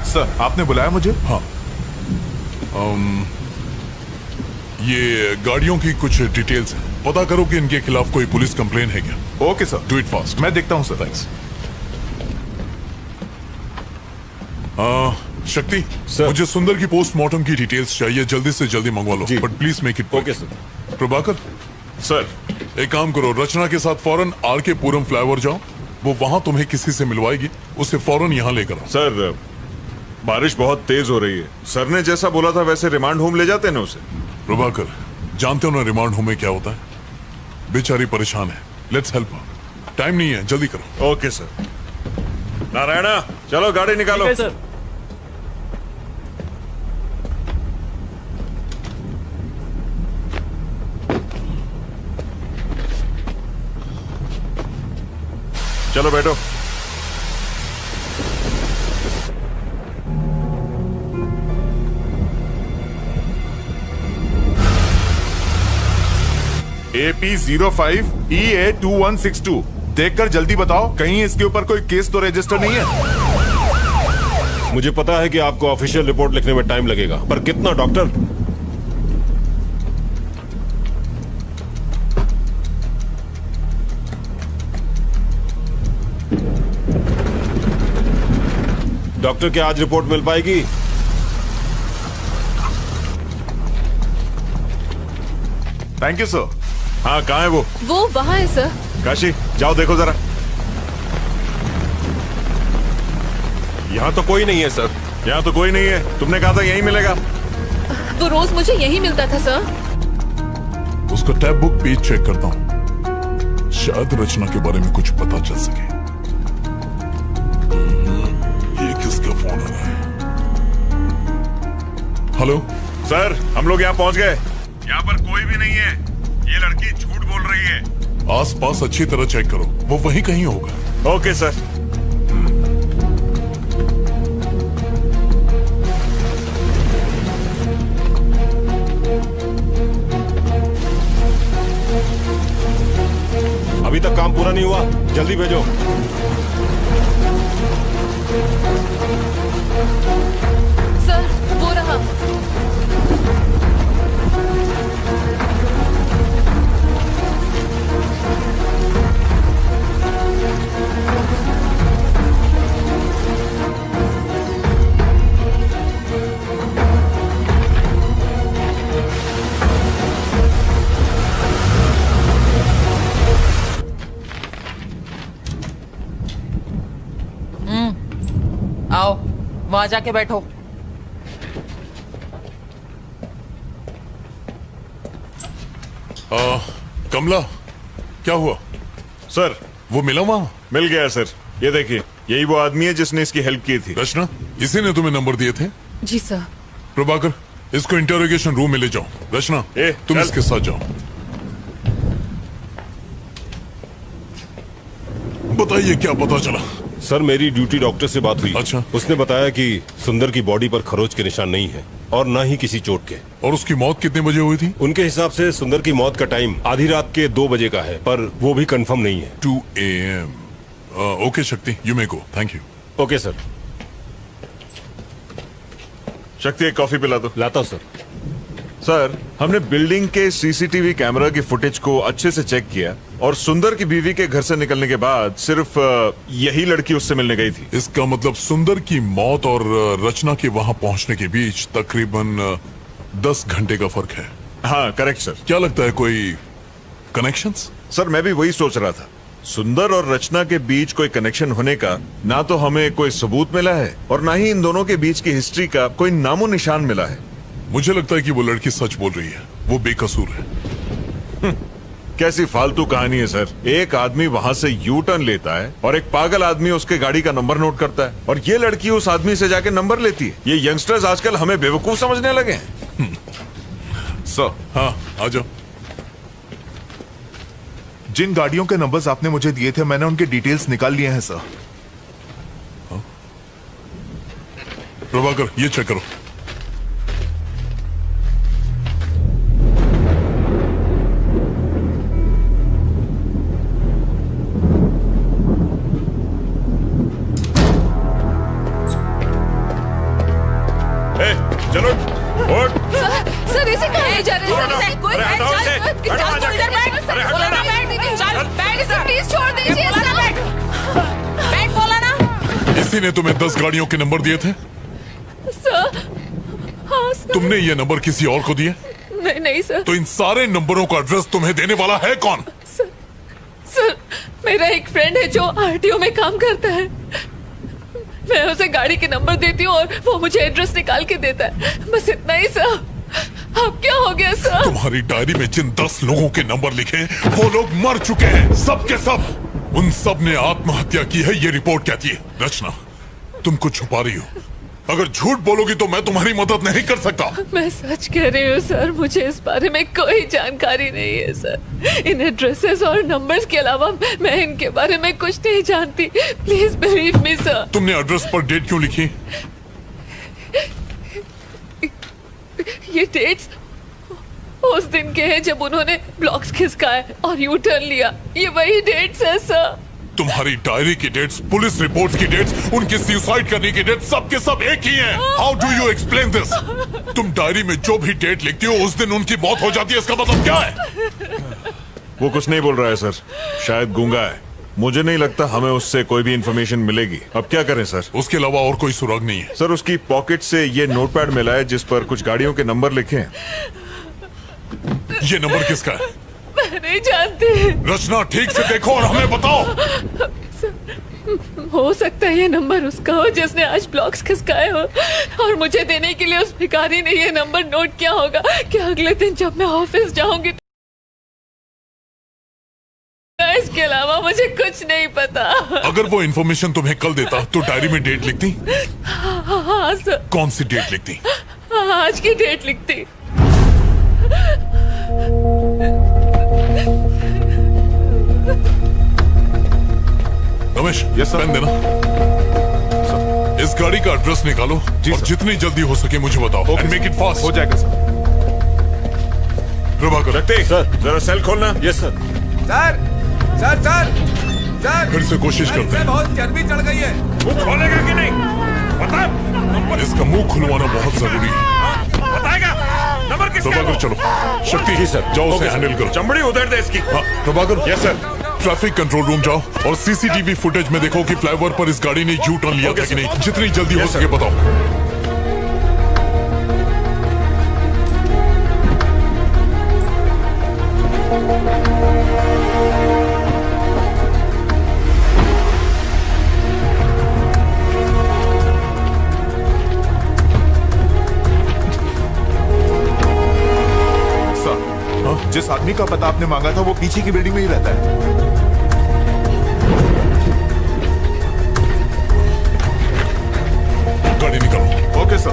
सर आपने बुलाया मुझे? हाँ। ये गाड़ियों की कुछ डिटेल्स हैं, पता करो कि इनके खिलाफ कोई पुलिस कंप्लेन है क्या। Okay sir, do it fast. मैं देखता हूँ सर। थैंक्स। शक्ति मुझे सुंदर की पोस्टमार्टम की डिटेल्स चाहिए, जल्दी से जल्दी मंगवा लो, but please make it okay sir. Prabhakar sir एक काम करो, रचना के साथ फौरन आर के पूरम फ्लाईओवर जाओ, वो वहां तुम्हें किसी से मिलवाएगी, उसे फौरन यहाँ लेकर आओ। सर बारिश बहुत तेज हो रही है, सर ने जैसा बोला था वैसे रिमांड होम ले जाते ना उसे। प्रभाकर जानते हो ना रिमांड होम में क्या होता है, बेचारी परेशान है, लेट्स हेल्प हर। टाइम नहीं है, जल्दी करो। Okay sir. नारायणा चलो गाड़ी निकालो। सर चलो बैठो। AP05EA2162 देखकर जल्दी बताओ, कहीं इसके ऊपर कोई केस तो रजिस्टर नहीं है? मुझे पता है कि आपको ऑफिशियल रिपोर्ट लिखने में टाइम लगेगा, पर कितना डॉक्टर? डॉक्टर क्या आज रिपोर्ट मिल पाएगी? Thank you sir. हाँ कहाँ है वो? वो वहाँ है सर। काशी जाओ देखो जरा। यहाँ तो कोई नहीं है सर। यहाँ तो कोई नहीं है, तुमने कहा था यहीं मिलेगा। वो रोज मुझे यही मिलता था सर। उसका टैब बुक पेज चेक करता हूँ, शायद रचना के बारे में कुछ पता चल सके। ये किसका फोन आ रहा है? हेलो सर हम लोग यहाँ पहुँच गए, यहाँ पर कोई भी नहीं है, ये लड़की झूठ बोल रही है। आसपास अच्छी तरह चेक करो, वो वहीं कहीं होगा। Okay sir. अभी तक काम पूरा नहीं हुआ, जल्दी भेजो। सर वो रहा। आओ वहां जाके बैठो। कमला क्या हुआ? सर वो मिला वहां? मिल गया सर, ये देखिए यही वो आदमी है जिसने इसकी हेल्प की थी। रचना इसी ने तुम्हें नंबर दिए थे? जी सर। प्रभाकर इसको इंटरोगेशन रूम में ले जाओ। रचना तुम इसके साथ जाओ। बताइए क्या पता चला? सर मेरी ड्यूटी डॉक्टर से बात हुई। अच्छा। उसने बताया कि सुंदर की बॉडी पर खरोच के निशान नहीं है और न ही किसी चोट के। और उसकी मौत कितने बजे हुई थी? उनके हिसाब से सुंदर की मौत का टाइम आधी रात के 2 बजे का है, पर वो भी कंफर्म नहीं है। 2 AM। ओके शक्ति, you may go. Thank you. Okay sir. शक्ति एक कॉफी पिला दो। लाता हूं सर। सर हमने बिल्डिंग के सीसीटीवी कैमरा की फुटेज को अच्छे से चेक किया और सुंदर की बीवी के घर से निकलने के बाद सिर्फ यही लड़की उससे मिलने गई थी। इसका मतलब सुंदर की मौत और रचना के वहां पहुंचने के बीच तकरीबन 10 घंटे का फर्क है। हाँ करेक्ट सर। क्या लगता है कोई कनेक्शंस? सर मैं भी वही सोच रहा था, सुंदर और रचना के बीच कोई कनेक्शन होने का ना तो हमें कोई सबूत मिला है और ना ही इन दोनों के बीच की हिस्ट्री का कोई नामो निशान मिला है। मुझे लगता है कि वो लड़की सच बोल रही है, वो बेकसूर है। कैसी फालतू कहानी है सर। एक आदमी वहां से यू टर्न लेता है और एक पागल आदमी उसके गाड़ी का नंबर नोट करता है और ये लड़की उस आदमी से जाके नंबर लेती है। ये यंगस्टर्स आजकल हमें बेवकूफ समझने लगे हैं। सर हाँ आ जाओ। जिन गाड़ियों के नंबर्स आपने मुझे दिए थे मैंने उनके डिटेल्स निकाल लिए हैं सर। प्रभाकर ये चेक करो। चलो सर इसे कहाँ ले जा रहे हैं? सर कोई प्लीज छोड़ दीजिए। बैठ बोला ना। इसी ने तुम्हें 10 गाड़ियों के नंबर दिए थे? तुमने ये नंबर किसी और को दिए? नहीं नहीं सर। तो इन सारे नंबरों का एड्रेस तुम्हें देने वाला है कौन? सर मेरा एक फ्रेंड है जो आरटीओ में काम करता है। मैं उसे गाड़ी के नंबर देती हूँ और वो मुझे एड्रेस निकाल के देता है, बस इतना ही सर। अब क्या हो गया सर? तुम्हारी डायरी में जिन 10 लोगों के नंबर लिखे वो लोग मर चुके हैं, सब के सब। उन सब ने आत्महत्या की है, ये रिपोर्ट कहती है। रचना, तुम कुछ छुपा रही हो। अगर झूठ बोलोगी तो मैं तुम्हारी मदद नहीं कर सकता। मैं सच कह रही हूँ सर, मुझे इस बारे में कोई जानकारी नहीं है सर। इन एड्रेसेस और नंबर्स के अलावा मैं इनके बारे में कुछ नहीं जानती। Please believe me sir. तुमने एड्रेस पर डेट क्यों लिखी? ये डेट्स उस दिन के हैं जब उन्होंने ब्लॉक्स खिसकाए और यू टर्न लिया। ये वही डेट्स है सर। तुम्हारी डायरी की डेट्स, पुलिस रिपोर्ट्स की डेट्स, उनके सुसाइड करने की डेट्स, सब के सब एक ही हैं। How do you explain this? तुम डायरी में जो भी डेट लिखती हो उस दिन उनकी मौत हो जाती है, इसका मतलब क्या है? वो कुछ नहीं बोल रहा है सर, शायद गूंगा है। मुझे नहीं लगता हमें उससे कोई भी इंफॉर्मेशन मिलेगी। अब क्या करें सर? उसके अलावा और कोई सुराग नहीं है सर। उसकी पॉकेट से ये नोटपैड मिला है जिस पर कुछ गाड़ियों के नंबर लिखे हैं। ये नंबर किसका है? मैं नहीं जानती। रचना, ठीक से देखो और हमें बताओ। हो सकता है ये नंबर उसका हो जिसने आज ब्लॉक्स खिसकाए हो, और मुझे देने के लिए उस भिखारी ने ये नंबर नोट किया होगा कि अगले दिन जब मैं ऑफिस जाऊंगी। इसके अलावा मुझे कुछ नहीं पता। अगर वो इन्फॉर्मेशन तुम्हें कल देता तो डायरी में डेट लिखती? हाँ सर। कौन सी डेट लिखती? आज की डेट लिखती। रमेश, पेन देना। इस गाड़ी का एड्रेस निकालो और जितनी जल्दी हो सके मुझे बताओ। And make it fast. हो जाएगा सर। प्रभाकर, रखते सर, जरा सेल खोलना। Yes sir. Sir sir sir sir, फिर से कोशिश करते हैं। बहुत चर्बी चढ़ गई है। मुंह खोलेगा कि नहीं बता। इसका मुंह खुलवाना बहुत जरूरी है। बताएगा नंबर किसका? प्रभाकर चलो। शक्ति ही सर, जाओ उसे हैंडल करो। चमड़ी उधेड़ दे इसकी। हाँ Prabhakar. Yes sir. Traffic control room जाओ और सीसीटीवी फुटेज में देखो कि फ्लाईओवर पर इस गाड़ी ने यू टर्न लिया था कि नहीं। जितनी जल्दी हो सके बताओ। जिस आदमी का पता आपने मांगा था वो पीछे की बिल्डिंग में ही रहता है। गाड़ी निकालो। Okay sir.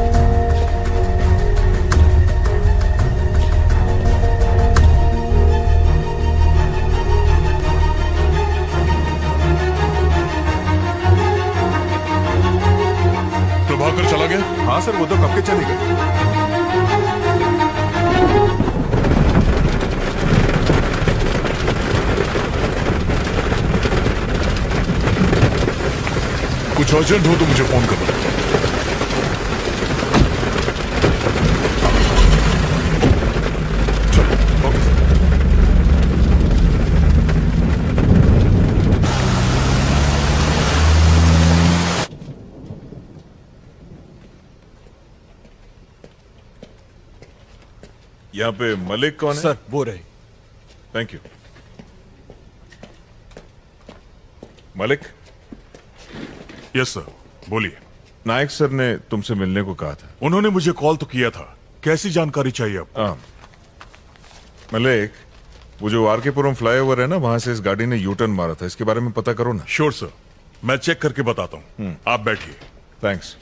प्रभाकर चला गया? हाँ सर, वो तो कब के चले गए। कुछ अर्जेंट हो तो मुझे फोन करना। चलो। Okay sir. यहाँ पे मलिक कौन है? सर वो रहे। Thank you. Malik. Yes sir, बोलिए। नायक सर ने तुमसे मिलने को कहा था। उन्होंने मुझे कॉल तो किया था। कैसी जानकारी चाहिए अब? मलिक, वो जो आरकेपुरम फ्लाईओवर है ना, वहां से इस गाड़ी ने यू टर्न मारा था, इसके बारे में पता करो ना। श्योर सर, मैं चेक करके बताता हूँ। आप बैठिए। थैंक्स।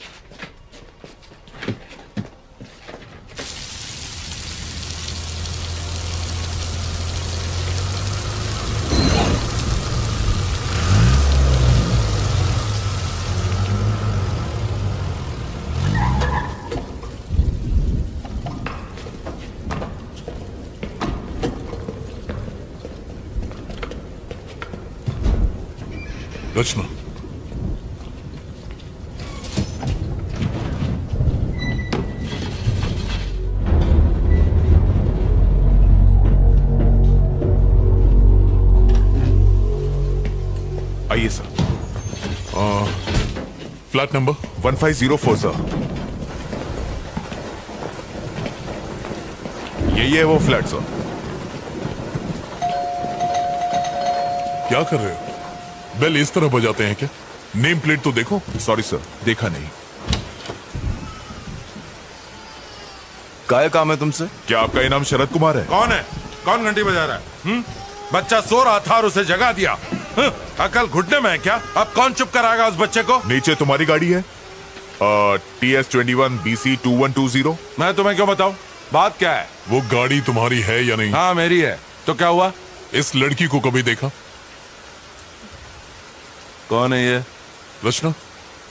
रचना, आइए सर। Flat number 1504 sir. यही है वो फ्लैट सर। क्या कर रहे हो? बेल इस तरह बजाते हैं क्या? नेम प्लेट तो देखो। सॉरी सर, देखा नहीं। क्या काम है तुमसे? क्या आपका इनाम शरद कुमार है? कौन है? कौन घंटी बजा रहा है? बच्चा सो रहा था और उसे जगा दिया। अकल घुटने में है क्या? अब कौन चुप कराएगा उस बच्चे को? नीचे तुम्हारी गाड़ी है, TS21 BC 2120। मैं तुम्हें क्यों बताऊं? बात क्या है? वो गाड़ी तुम्हारी है या नहीं? हाँ मेरी है। तो क्या हुआ? इस लड़की को कभी देखा? कौन है ये? रचना,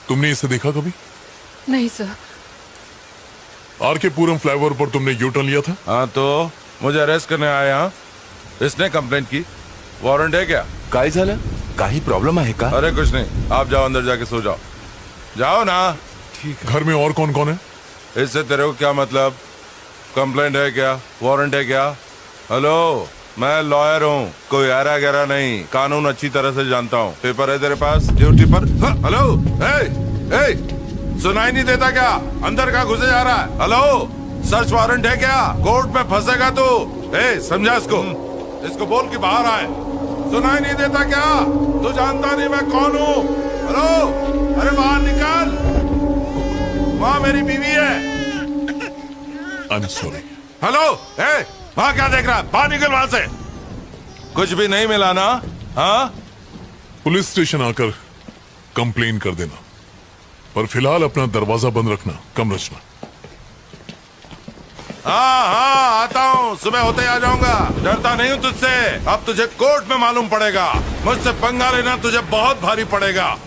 तुमने इसे देखा कभी? नहीं सर। आरके पुरम फ्लाईओवर पर तुमने यू टर्न लिया था? हाँ तो मुझे अरेस्ट करने आए। हाँ, इसने कंप्लेंट की। वारंट है क्या? काय झालं? काही प्रॉब्लम आहे का? अरे कुछ नहीं, आप जाओ अंदर जाके सो जाओ। जाओ ना। ठीक। घर में और कौन कौन है? इससे तेरे को क्या मतलब? कंप्लेंट है क्या? वारंट है क्या? हेलो, मैं लॉयर हूँ, कोई आरा गहरा नहीं, कानून अच्छी तरह से जानता हूँ। पेपर है तेरे पास? ड्यूटी पर? हेलो, सुनाई नहीं देता क्या? अंदर का घुसे जा रहा है। हेलो, सर्च वारंट है क्या? कोर्ट में फंसेगा तू। समझा इसको बोल के बाहर आए। सुनाई नहीं देता क्या? तू जानता नहीं मैं कौन हूँ? हेलो, अरे बाहर निकाल, वहाँ मेरी बीवी है। I'm sorry. हेलो, वहाँ क्या देख रहा है? बाहर निकल वहाँ से। कुछ भी नहीं मिला ना? हाँ, पुलिस स्टेशन आकर कंप्लेन कर देना, पर फिलहाल अपना दरवाजा बंद रखना। कम रचना। हाँ आता हूँ, सुबह होते आ जाऊंगा। डरता नहीं हूँ तुझसे। अब तुझे कोर्ट में मालूम पड़ेगा। मुझसे पंगा लेना तुझे बहुत भारी पड़ेगा।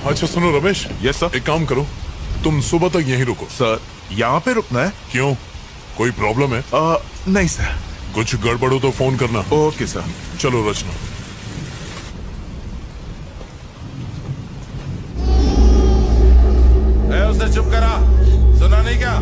अच्छा सुनो रमेश। Yes sir. एक काम करो, तुम सुबह तक यहीं रुको। सर, यहाँ पे रुकना है? क्यों, कोई प्रॉब्लम है? नहीं सर। कुछ गड़बड़ हो तो फोन करना। Okay sir. चलो रचना। उसे चुप करा, सुना नहीं क्या?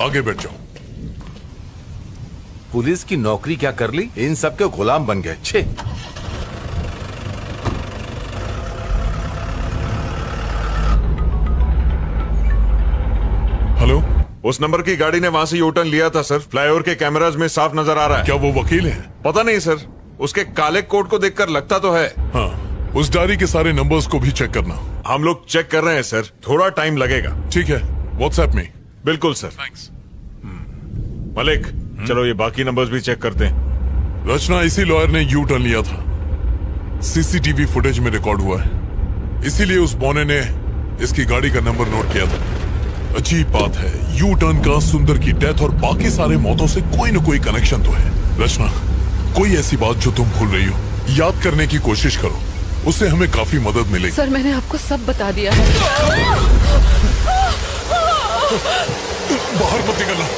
आगे बैठ जाओ। पुलिस की नौकरी क्या कर ली? इन सब के गुलाम बन गए। छे। हेलो, उस नंबर की गाड़ी ने वहां से यू टर्न लिया था सर। फ्लाईओवर के कैमराज में साफ नजर आ रहा है। क्या वो वकील है? पता नहीं सर, उसके काले कोट को देखकर लगता तो है। हाँ, उस डायरी के सारे नंबर्स को भी चेक करना। हम लोग चेक कर रहे हैं सर, थोड़ा टाइम लगेगा। ठीक है, व्हाट्सएप में। बिल्कुल सर। थैंक्स। मलिक, चलो ये बाकी नंबर्स भी चेक करते हैं। रचना, इसी लॉयर ने यू टर्न लिया था, सीसीटीवी फुटेज में रिकॉर्ड हुआ है। इसीलिए उस बौने ने इसकी गाड़ी का नंबर नोट किया था। अजीब बात है, यू टर्न का सुंदर की डेथ और बाकी सारे मौतों से कोई न कोई कनेक्शन तो है। रचना, कोई ऐसी बात जो तुम भूल रही हो, याद करने की कोशिश करो, उससे हमें काफी मदद मिलेगी। सर, मैंने आपको सब बता दिया है। बाहर मत निकलना।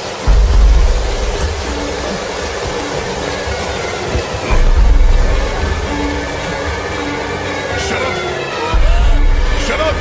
शरद, शरद।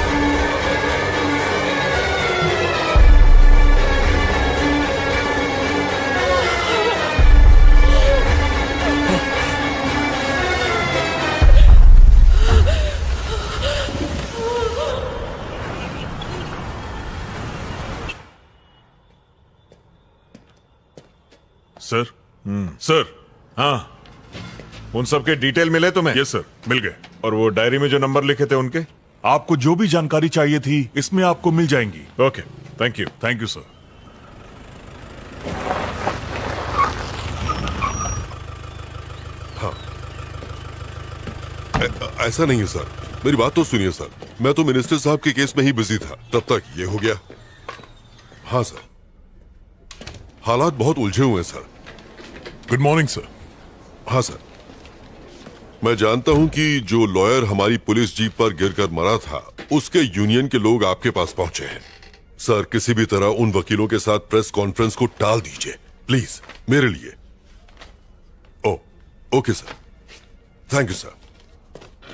Sir, sir. हाँ, उन सब के डिटेल मिले तुम्हें? यस सर, मिल गए। और वो डायरी में जो नंबर लिखे थे उनके? आपको जो भी जानकारी चाहिए थी इसमें आपको मिल जाएंगी। Okay, thank you. Thank you sir. हाँ, ऐसा नहीं है सर, मेरी बात तो सुनिए सर। मैं तो मिनिस्टर साहब के केस में ही बिजी था, तब तक ये हो गया। हाँ सर, हालात बहुत उलझे हुए हैं सर। Good morning sir. हाँ सर, मैं जानता हूं कि जो लॉयर हमारी पुलिस जीप पर गिरकर मरा था, उसके यूनियन के लोग आपके पास पहुंचे हैं। सर, किसी भी तरह उन वकीलों के साथ प्रेस कॉन्फ्रेंस को टाल दीजिए प्लीज, मेरे लिए। Okay sir, thank you sir.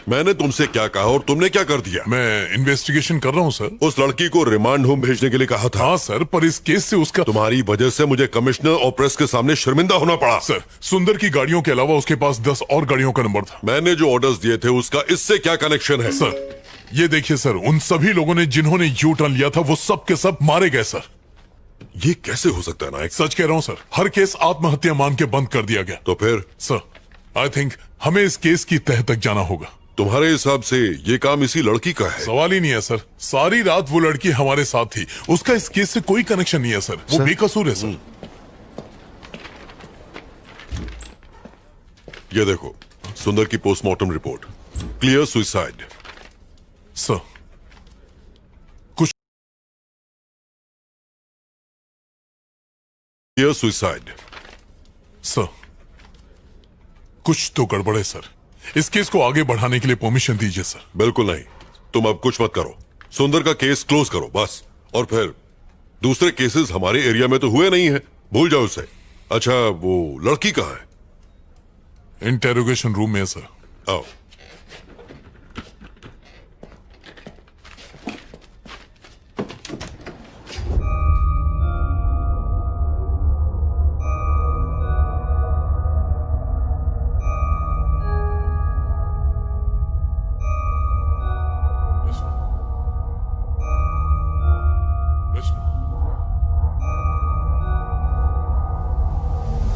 मैंने तुमसे क्या कहा और तुमने क्या कर दिया? मैं इन्वेस्टिगेशन कर रहा हूं सर। उस लड़की को रिमांड होम भेजने के लिए कहा था। हाँ सर, पर इस केस से उसका तुम्हारी वजह से मुझे कमिश्नर और प्रेस के सामने शर्मिंदा होना पड़ा। सर, सुंदर की गाड़ियों के अलावा उसके पास 10 और गाड़ियों का नंबर था। मैंने जो ऑर्डर्स दिए थे उसका इससे क्या कनेक्शन है? सर, ये देखिए सर, उन सभी लोगों ने जिन्होंने यू टर्न लिया था वो सब के सब मारे गए सर। ये कैसे हो सकता है नायक? सच कह रहा हूं सर, हर केस आत्महत्या मान के बंद कर दिया गया। तो फिर? सर, आई थिंक हमें इस केस की तह तक जाना होगा। तुम्हारे हिसाब से ये काम इसी लड़की का है? सवाल ही नहीं है सर, सारी रात वो लड़की हमारे साथ थी, उसका इस केस से कोई कनेक्शन नहीं है सर, वो बेकसूर है सर। ये देखो, सुंदर की postmortem report, clear suicide. Sir, clear suicide. Sir, कुछ तो गड़बड़ है सर, इस केस को आगे बढ़ाने के लिए परमिशन दीजिए सर। बिल्कुल नहीं, तुम अब कुछ मत करो, सुंदर का केस क्लोज करो बस। और फिर दूसरे केसेस हमारे एरिया में तो हुए नहीं है, भूल जाओ उसे। अच्छा, वो लड़की कहाँ है? इंटेरोगेशन रूम में है सर। आओ।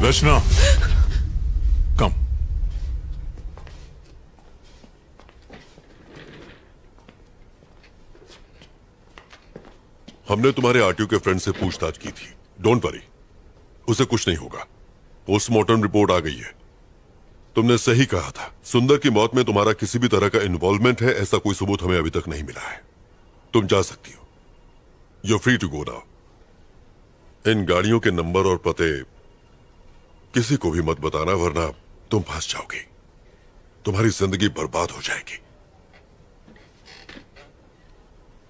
रचना, कम। हमने तुम्हारे आरटीओ के फ्रेंड से पूछताछ की थी, डोंट वरी, उसे कुछ नहीं होगा। पोस्टमार्टम रिपोर्ट आ गई है। तुमने सही कहा था, सुंदर की मौत में तुम्हारा किसी भी तरह का इन्वॉल्वमेंट है, ऐसा कोई सबूत हमें अभी तक नहीं मिला है। तुम जा सकती हो, you free to go now. इन गाड़ियों के नंबर और पते किसी को भी मत बताना, वरना तुम फंस जाओगे, तुम्हारी जिंदगी बर्बाद हो जाएगी।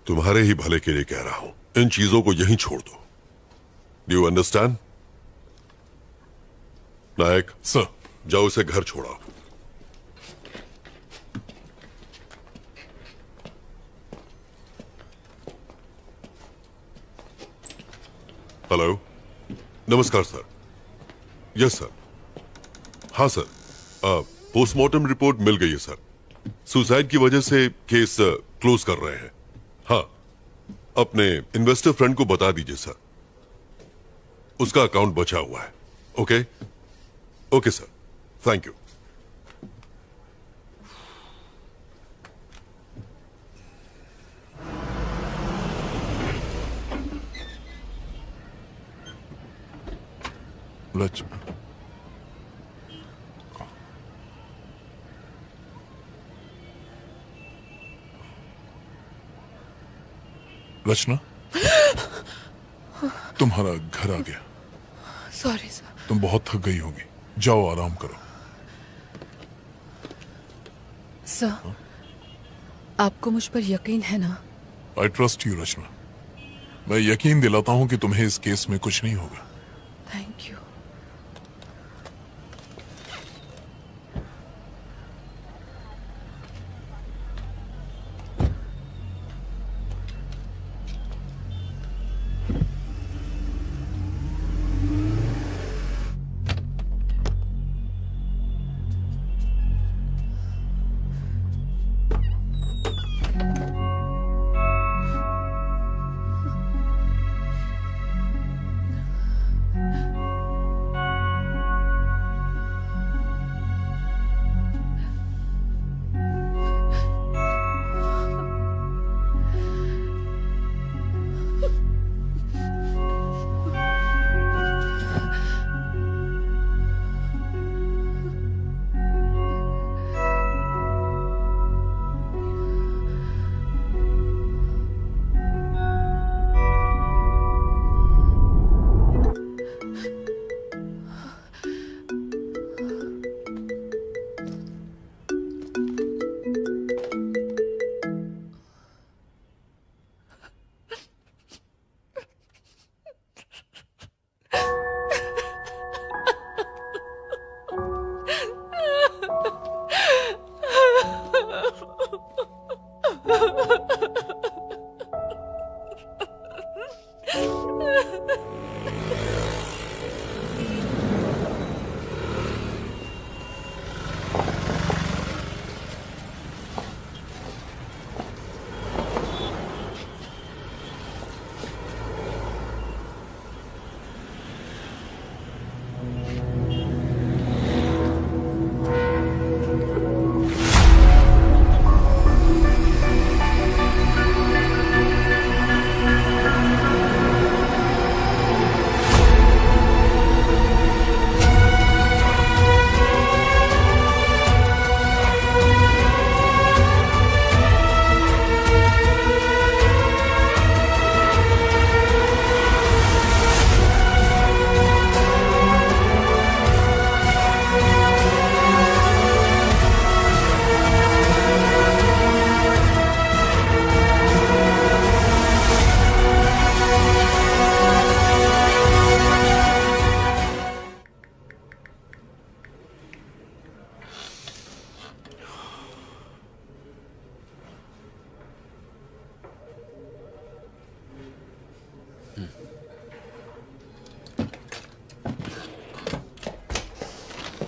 तुम्हारे ही भले के लिए कह रहा हूं, इन चीजों को यहीं छोड़ दो। Do you understand? Nayak sir, जाओ उसे घर छोड़ाओ। हेलो, नमस्कार सर। Yes sir. हाँ सर, पोस्टमार्टम रिपोर्ट मिल गई है सर। सुसाइड की वजह से केस क्लोज कर रहे हैं। हाँ, अपने इन्वेस्टर फ्रेंड को बता दीजिए सर, उसका अकाउंट बचा हुआ है। Okay okay sir, thank you. Rachna, तुम्हारा घर आ गया। Sorry sir. तुम बहुत थक गई होगी, जाओ आराम करो। सर, आपको मुझ पर यकीन है ना? आई ट्रस्ट यू रचना। मैं यकीन दिलाता हूं कि तुम्हें इस केस में कुछ नहीं होगा। Thank you.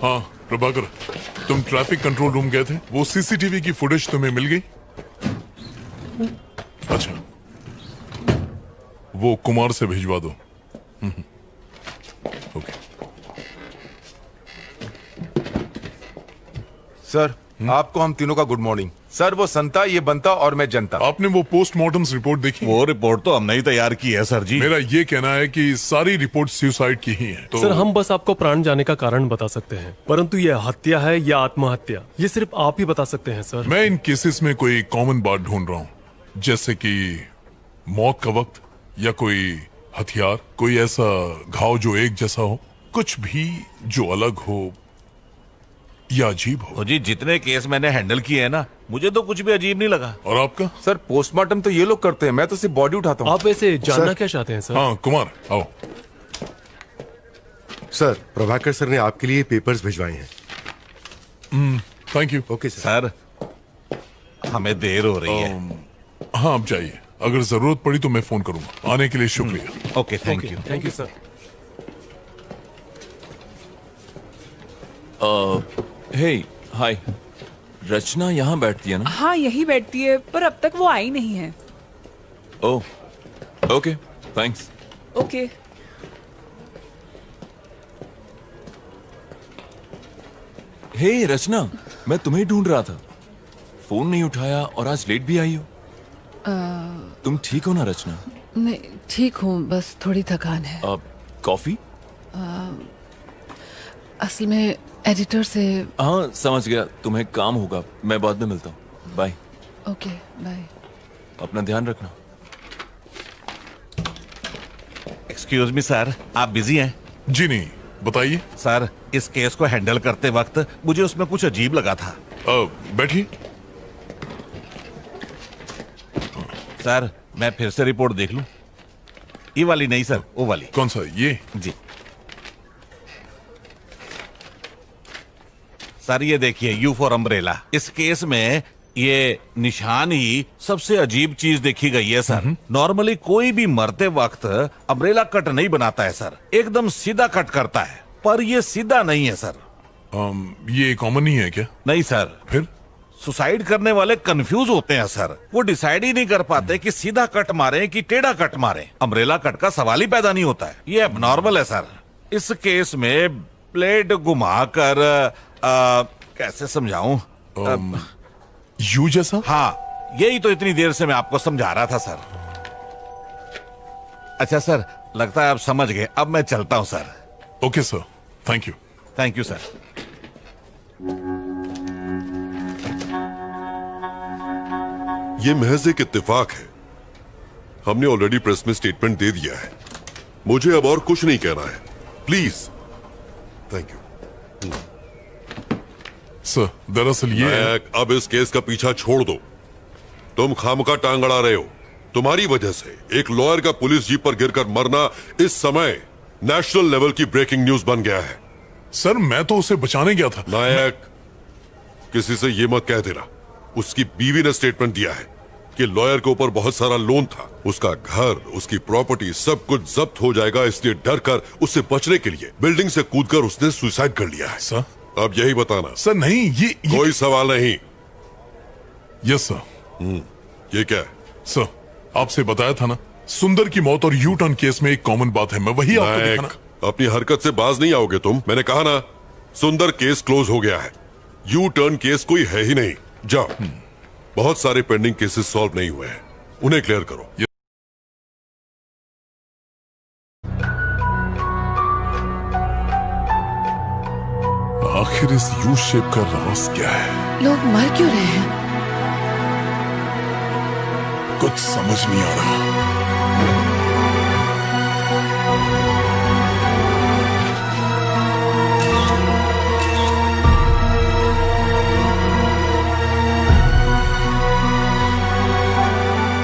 हाँ प्रभाकर, तुम ट्रैफिक कंट्रोल रूम गए थे, वो सीसीटीवी की फुटेज तुम्हें मिल गई? अच्छा, वो कुमार से भिजवा दो। ओके सर, आपको हम तीनों का गुड मॉर्निंग। सर, वो संता, ये बनता और मैं जनता। आपने वो पोस्टमार्टम रिपोर्ट देखी? वो रिपोर्ट तो हमने ही तैयार की है सर जी। मेरा ये कहना है कि सारी रिपोर्ट सुसाइड की ही है। तो सर, हम बस आपको प्राण जाने का कारण बता सकते हैं, परंतु ये हत्या है या आत्महत्या, ये सिर्फ आप ही बता सकते हैं सर। मैं इन केसेस में कोई कॉमन बात ढूंढ रहा हूँ, जैसे कि मौत का वक्त या कोई हथियार, कोई ऐसा घाव जो एक जैसा हो, कुछ भी जो अलग हो या अजीब हो। जी जितने केस मैंने हैंडल किए हैं ना, मुझे तो कुछ भी अजीब नहीं लगा। और आपका? सर, पोस्टमार्टम तो ये लोग करते हैं, मैं तो सिर्फ बॉडी उठाता हूँ। आप ऐसे जानना क्या चाहते हैं सर? हाँ कुमार, आओ। सर, प्रभाकर सर ने आपके लिए पेपर्स भिजवाए हैं। Thank you. Okay sir. हमें देर हो रही है। हाँ आप जाइए, अगर जरूरत पड़ी तो मैं फोन करूंगा। आने के लिए शुक्रिया। Okay, thank you. Thank you sir. Hey hi, Rachna यहाँ बैठती है ना? हाँ, यही बैठती है, पर अब तक वो आई नहीं है। Oh okay, thanks. ओके। हे रचना, मैं तुम्हें ढूंढ रहा था, फोन नहीं उठाया और आज लेट भी आई हो। तुम ठीक हो ना रचना? नहीं, ठीक हूँ, बस थोड़ी थकान है। कॉफी? असल में एडिटर से। हाँ समझ गया, तुम्हें काम होगा, मैं बाद में मिलता हूँ। बाय। Okay bye. अपना ध्यान रखना। एक्सक्यूज मी सर, आप बिजी हैं? जी नहीं, बताइए। सर, इस केस को हैंडल करते वक्त मुझे उसमें कुछ अजीब लगा था। बैठिए। सर, मैं फिर से रिपोर्ट देख लूं? ये वाली नहीं सर, वो वाली। कौन सा? ये? जी सर, ये देखिए, यू फॉर अम्ब्रेला। इस केस में ये निशान ही सबसे अजीब चीज देखी गई है सर। नॉर्मली कोई भी मरते वक्त अम्ब्रेला कट नहीं बनाता है सर, एकदम सीधा कट करता है, पर ये सीधा नहीं है सर। ये कॉमन नहीं है क्या? नहीं सर। फिर? सुसाइड करने वाले कंफ्यूज होते हैं सर, वो डिसाइड ही नहीं कर पाते कि सीधा कट मारे कि टेढ़ा कट मारे। अम्ब्रेला कट का सवाल ही पैदा नहीं होता है, ये एबनॉर्मल है सर। इस केस में ब्लेड घुमाकर कैसे समझाऊं? यू जैसा? हाँ, यही तो इतनी देर से मैं आपको समझा रहा था सर। अच्छा सर, लगता है आप समझ गए, अब मैं चलता हूं sir. Okay sir, thank you. Thank you sir. ये महज एक इत्तेफाक है। हमने ऑलरेडी प्रेस में स्टेटमेंट दे दिया है, मुझे अब और कुछ नहीं कहना है। प्लीज। Thank you sir. दरअसल ये अब इस केस का पीछा छोड़ दो। तुम खामखा टांग अड़ा रहे हो। तुम्हारी वजह से एक लॉयर का पुलिस जीप पर गिरकर मरना इस समय नेशनल लेवल की ब्रेकिंग न्यूज बन गया है। सर, मैं तो उसे बचाने गया था। नायक, किसी से ये मत कह देना। उसकी बीवी ने स्टेटमेंट दिया है कि लॉयर के ऊपर बहुत सारा लोन था, उसका घर, उसकी प्रॉपर्टी सब कुछ जब्त हो जाएगा, इसलिए डर कर उससे बचने के लिए बिल्डिंग से कूदकर उसने सुसाइड कर लिया है। सर, अब यही बताना। सर नहीं, ये कोई सवाल नहीं। Yes sir. ये क्या है? सर, आपसे बताया था ना, सुंदर की मौत और यू टर्न केस में एक कॉमन बात है, मैं वही आपको दिखाना। अपनी हरकत से बाज नहीं आओगे तुम। मैंने कहा ना, सुंदर केस क्लोज हो गया है, यू टर्न केस कोई है ही नहीं। जाओ, बहुत सारे पेंडिंग केसेस सॉल्व नहीं हुए हैं, उन्हें क्लियर करो। आखिर इस यू शेप का राज क्या है? लोग मर क्यों रहे हैं? कुछ समझ नहीं आ रहा।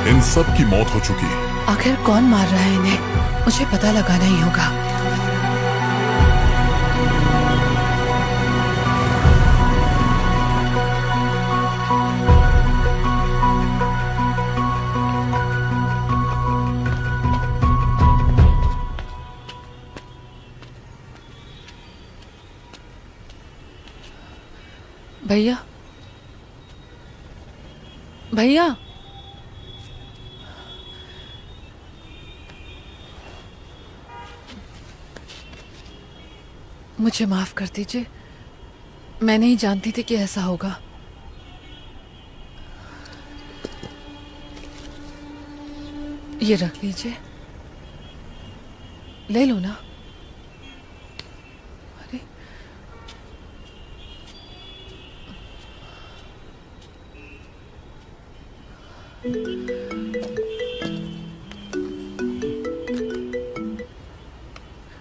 इन सब की मौत हो चुकी है। आखिर कौन मार रहा है इन्हें? मुझे पता लगाना ही होगा। भैया भैया मुझे माफ कर दीजिए, मैं नहीं जानती थी कि ऐसा होगा। ये रख लीजिए, ले लो ना। अरे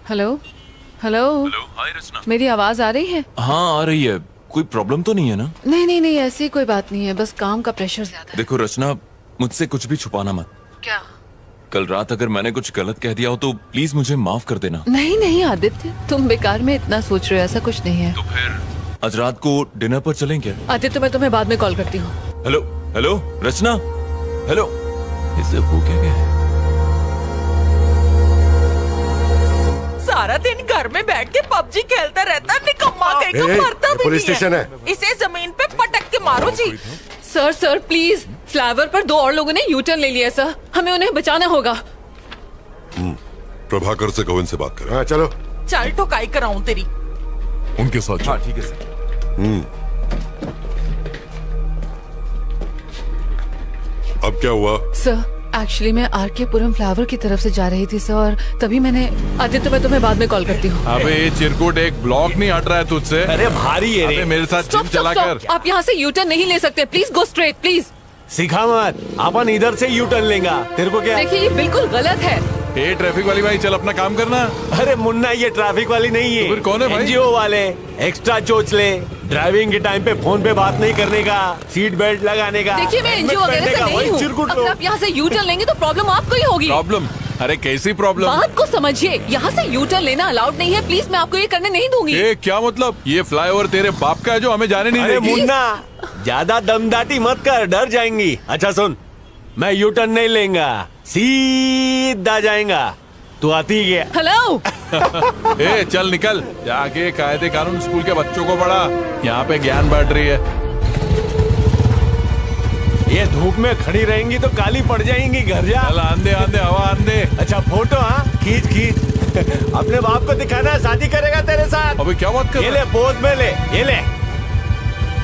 हेलो हेलो हेलो, हाय रचना। मेरी आवाज आ रही है? हाँ आ रही है। कोई प्रॉब्लम तो नहीं है ना? नहीं नहीं नहीं, ऐसी कोई बात नहीं है, बस काम का प्रेशर ज्यादा देखो रचना, मुझसे कुछ भी छुपाना मत। क्या? कल रात अगर मैंने कुछ गलत कह दिया हो तो प्लीज मुझे माफ कर देना। नहीं नहीं आदित्य, तुम बेकार में इतना सोच रहे हो, ऐसा कुछ नहीं है। तो फिर आज रात को डिनर पर चलें क्या? आदित्य मैं तुम्हें बाद में कॉल करती हूँ। हेलो हेलो रचना, हेलो। इसे हो क्या गया है? सारा दिन घर में बैठ के पबजी खेलता रहता है, निकम्मा कहीं का, मरता भी पुलिस नहीं स्टेशन है। है। इसे जमीन पे पटक के मारो जी। सर सर प्लीज, फ्लावर पर 2 और लोगों ने यू टर्न ले लिया सर, हमें उन्हें बचाना होगा। प्रभाकर से कहो, इनसे बात करें। हाँ चलो। चल ठुकाई कराऊं तेरी। उनके साथ। हाँ ठीक है सर। अब क्या हुआ? सर एक्चुअली मैं आरके पुरम फ्लावर की तरफ से जा रही थी सर, और तभी मैंने आदित्य मैं तुम्हें बाद में कॉल करती हूँ। अबे ये चिरकुट एक ब्लॉक नहीं हट रहा है तुझसे। अरे भारी है रे। अबे मेरे साथ जिम चला कर। आप यहाँ से यू टर्न नहीं ले सकते, प्लीज गो स्ट्रेट प्लीज। सिखा मत, अपन इधर से यू टर्न लेंगा, तेरे को क्या? देखिए ये बिल्कुल गलत है। ए ट्रैफिक वाली भाई, चल अपना काम करना। अरे मुन्ना, ये ट्रैफिक वाली नहीं है। तो फिर कौन है भाई? एनजीओ वाले। एक्स्ट्रा चोच ले, ड्राइविंग के टाइम पे फोन पे बात नहीं करने का, सीट बेल्ट लगाने का। देखिए मैं एनजीओ वगैरह से नहीं हूँ, अगर आप यहाँ से यू टर्न लेंगे तो प्रॉब्लम आपको ही होगी। प्रॉब्लम? अरे कैसी प्रॉब्लम? बात को समझिए, यहाँ से यू टर्न लेना अलाउड नहीं है, प्लीज मैं आपको ये करने नहीं दूंगी। ए क्या मतलब? ये फ्लाईओवर तेरे बाप का है जो हमें जाने नहीं अरे देगी। मुन्ना, ज्यादा दमदाटी मत कर, डर जाएंगी। अच्छा सुन, मैं यू टर्न नहीं लेंगा, सीधा जाएगा। तू आती ही गया। हेलो। ए चल निकल, जाके कायदे कानून स्कूल के बच्चों को पढ़ा, यहाँ पे ज्ञान बांट रही है। ये धूप में खड़ी रहेंगी तो काली पड़ जाएंगी, घर जा। चल आंधे आंधे हवा आंधे। अच्छा फोटो, हाँ खींच खींच। अपने बाप को दिखाना, शादी करेगा तेरे साथ। अबे क्या बात कर ये ले पोज में ले, ये ले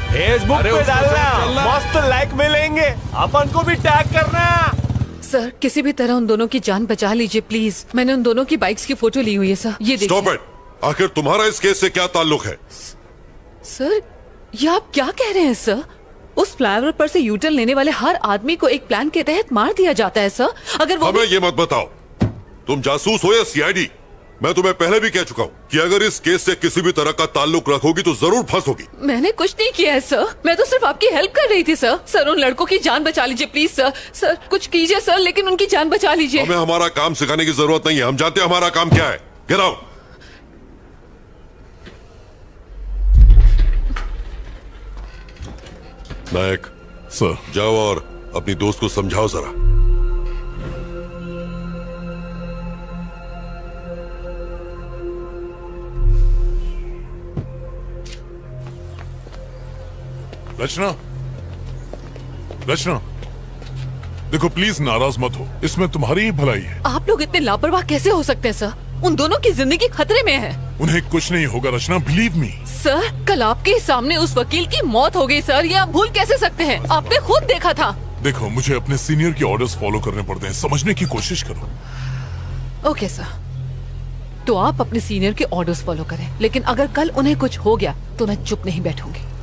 फेसबुक पे डालना, मस्त लाइक मिलेंगे, अपन को भी टैग करना। सर किसी भी तरह उन दोनों की जान बचा लीजिए प्लीज, मैंने उन दोनों की बाइक्स की फोटो ली हुई है सर, ये देखिए। Stop it. आखिर तुम्हारा इस केस से क्या ताल्लुक है? सर ये आप क्या कह रहे हैं सर? उस फ्लाईओवर पर से यू टर्न लेने वाले हर आदमी को एक प्लान के तहत मार दिया जाता है सर। अगर वो हमें ये मत बताओ तुम जासूस हो या सीआईडी। मैं तुम्हें पहले भी कह चुका हूँ कि अगर इस केस से किसी भी तरह का ताल्लुक रखोगी तो जरूर फंसोगी। मैंने कुछ नहीं किया है सर, मैं तो सिर्फ आपकी हेल्प कर रही थी सर। सर उन लड़कों की जान बचा लीजिए प्लीज सर। सर कुछ कीजिए सर, लेकिन उनकी जान बचा लीजिए। हमें हमारा काम सिखाने की जरूरत नहीं है, हम जानते हैं हमारा काम क्या है। Get out. नायक सर, जाओ और अपनी दोस्त को समझाओ जरा। रचना, रचना देखो प्लीज नाराज मत हो, इसमें तुम्हारी ही भलाई है। आप लोग इतने लापरवाह कैसे हो सकते हैं सर? उन दोनों की जिंदगी खतरे में है। उन्हें कुछ नहीं होगा रचना, बिलीव मी। सर कल आपके सामने उस वकील की मौत हो गई सर, ये आप भूल कैसे सकते हैं? आपने खुद देखा था। देखो मुझे अपने सीनियर के ऑर्डर्स फॉलो करने पड़ते हैं, समझने की कोशिश करो। ओके सर, तो आप अपने सीनियर के ऑर्डर्स फॉलो करें, लेकिन अगर कल उन्हें कुछ हो गया तो मैं चुप नहीं बैठूंगी।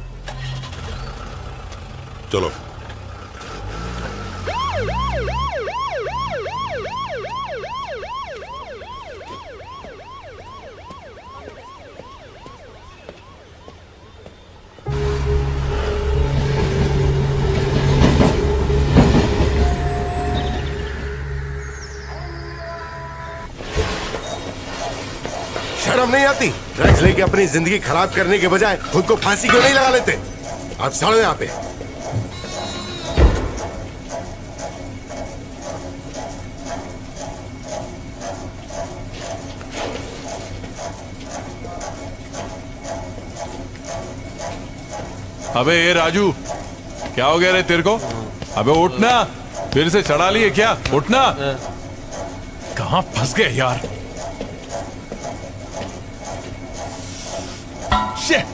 चलो। शर्म नहीं आती? ड्रग्स लेके अपनी जिंदगी खराब करने के बजाय खुद को फांसी क्यों नहीं लगा लेते? आप चढ़ो यहाँ पे। अबे ये राजू, क्या हो गया रे तेरे को? अबे उठना, फिर से चढ़ा लिए क्या? उठना। कहाँ फंस गए यार? Shit!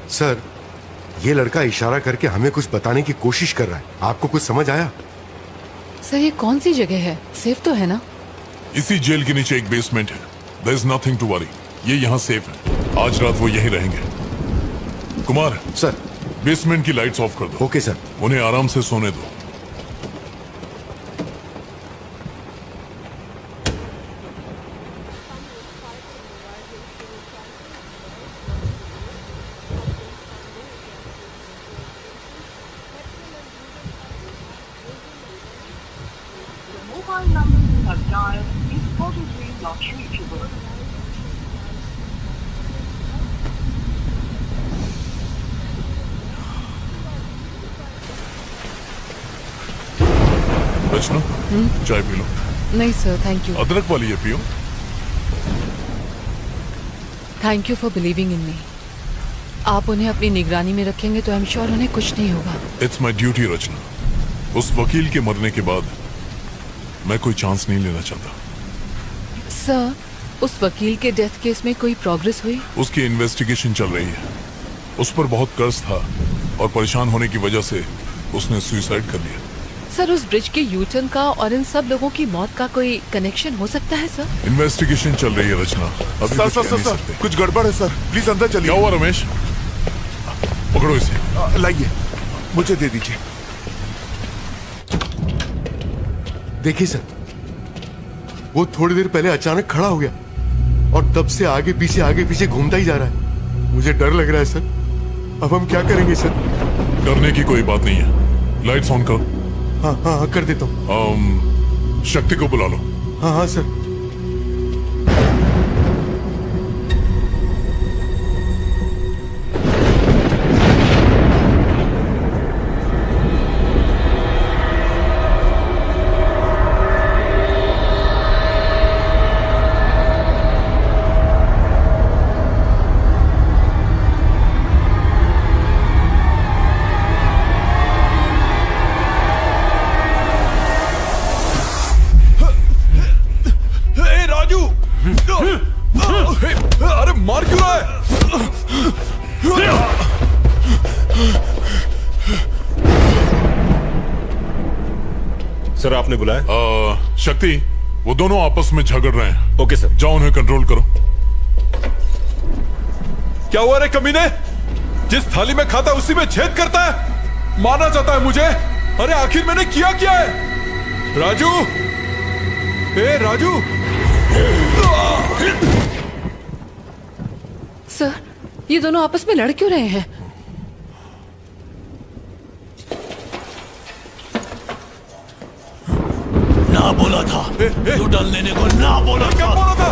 सर, ये लड़का इशारा करके हमें कुछ बताने की कोशिश कर रहा है। आपको कुछ समझ आया? सर ये कौन सी जगह है? सेफ तो है ना? इसी जेल के नीचे एक बेसमेंट है। There is nothing to worry। ये यहाँ सेफ है। आज रात वो यहीं रहेंगे। कुमार सर, बेसमेंट की लाइट्स ऑफ कर दो। Okay sir. उन्हें आराम से सोने दो। Mobile number you have dialed is currently not reachable. रचना, चाय पी लो। नहीं सर, थैंक यू। अदरक वाली है, पियो। Thank you for believing in me. आप उन्हें अपनी निगरानी में रखेंगे तो आई एम श्योर उन्हें कुछ नहीं होगा। इट्स माई ड्यूटी रचना। उस वकील के मरने के बाद मैं कोई चांस नहीं लेना चाहता। सर, उस वकील के डेथ केस में कोई प्रोग्रेस हुई? उसकी इन्वेस्टिगेशन चल रही है। उस पर बहुत कर्ज था और परेशान होने की वजह से उसने सुसाइड कर लिया। सर, उस ब्रिज के यूटर्न का और इन सब लोगों की मौत का कोई कनेक्शन हो सकता है सर? इन्वेस्टिगेशन चल रही है रचना। अभी सर कुछ सर कह सर नहीं सर सकते। कुछ गड़बड़ है सर, प्लीज अंदर चलिए। क्या हुआ रमेश? पकड़ो इसे। लाइए, मुझे दे दीजिए। देखिए सर, वो थोड़ी देर पहले अचानक खड़ा हो गया और तब से आगे पीछे घूमता ही जा रहा है। मुझे डर लग रहा है सर। अब हम क्या करेंगे सर? डरने की कोई बात नहीं है। लाइट्स ऑन करो। हाँ हाँ हाँ, कर देता हूँ। शक्ति को बुला लो। हाँ हाँ सर। अरे मार क्यों रहा है? सर, आपने बुलाया? शक्ति, वो दोनों आपस में झगड़ रहे हैं। Okay sir. जाओ उन्हें कंट्रोल करो। क्या हुआ रे कमीने? जिस थाली में खाता उसी में छेद करता है। मारना चाहता है मुझे? अरे आखिर मैंने किया क्या है? राजू, ए राजू। सर, ये दोनों आपस में लड़ क्यों रहे हैं? ना बोला था, यूटर्न लेने को ना बोला था। क्या बोला था?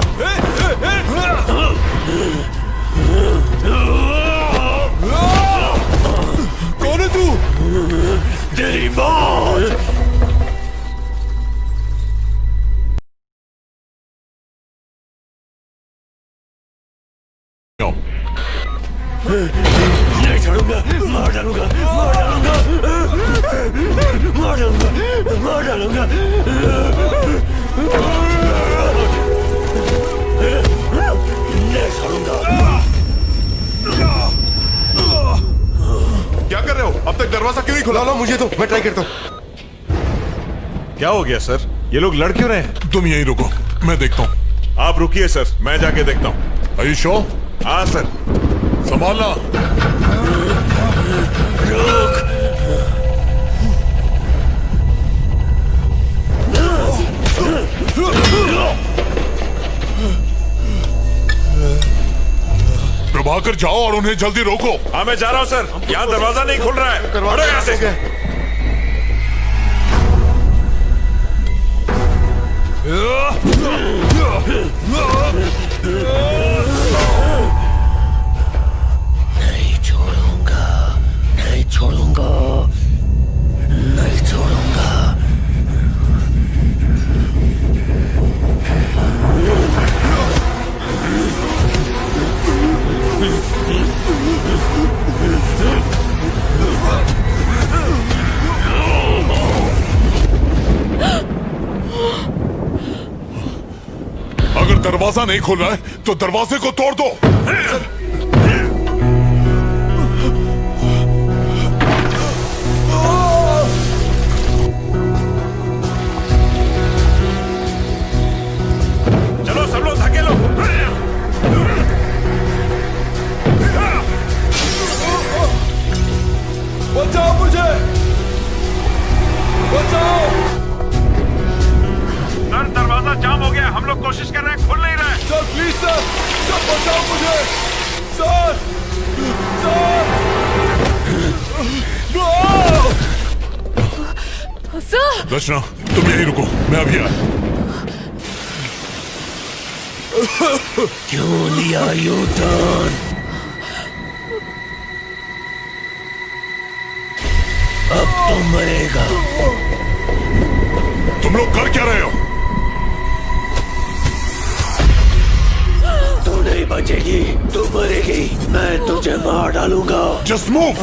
कौन है तू? तेरी मौत। नहीं छोड़ूंगा, मार डालूंगा, मार डालूंगा, मार डालूंगा, मार डालूंगा। नहीं छोड़ूंगा। क्या कर रहे हो? अब तक दरवाजा क्यों नहीं खुला? लो, मुझे तो, मैं ट्राई करता हूँ। क्या हो गया सर? ये लोग लड़ क्यों रहे हैं? तुम यहीं रुको, मैं देखता हूँ। आप रुकिए सर, मैं जाके देखता हूँ। Are you sure? हाँ सर। संभालना। प्रभाकर जाओ और उन्हें जल्दी रोको। हाँ मैं जा रहा हूँ सर, यहाँ दरवाजा नहीं खुल रहा है। हटो यहाँ से। नहीं छोड़ूंगा, नहीं छोड़ूंगा, नहीं छोड़ूंगा। अगर दरवाजा नहीं खुल रहा है तो दरवाजे को तोड़ दो। चलो सब लोग धकेलो। बचाओ मुझे, बचाओ। सर दरवाजा जाम हो गया, हम लोग कोशिश कर रहे हैं, खुल नहीं रहा है। सर प्लीज सर, सर बचाओ मुझे, सर, सर। सर रचना तुम यहीं रुको, मैं अभी आया। क्यों लिया यू टर्न? अब तो मरेगा। तुम लोग कर क्या रहे हो? तू नहीं बचेगी, तू मरेगी, मैं तुझे मार डालूंगा। Just move.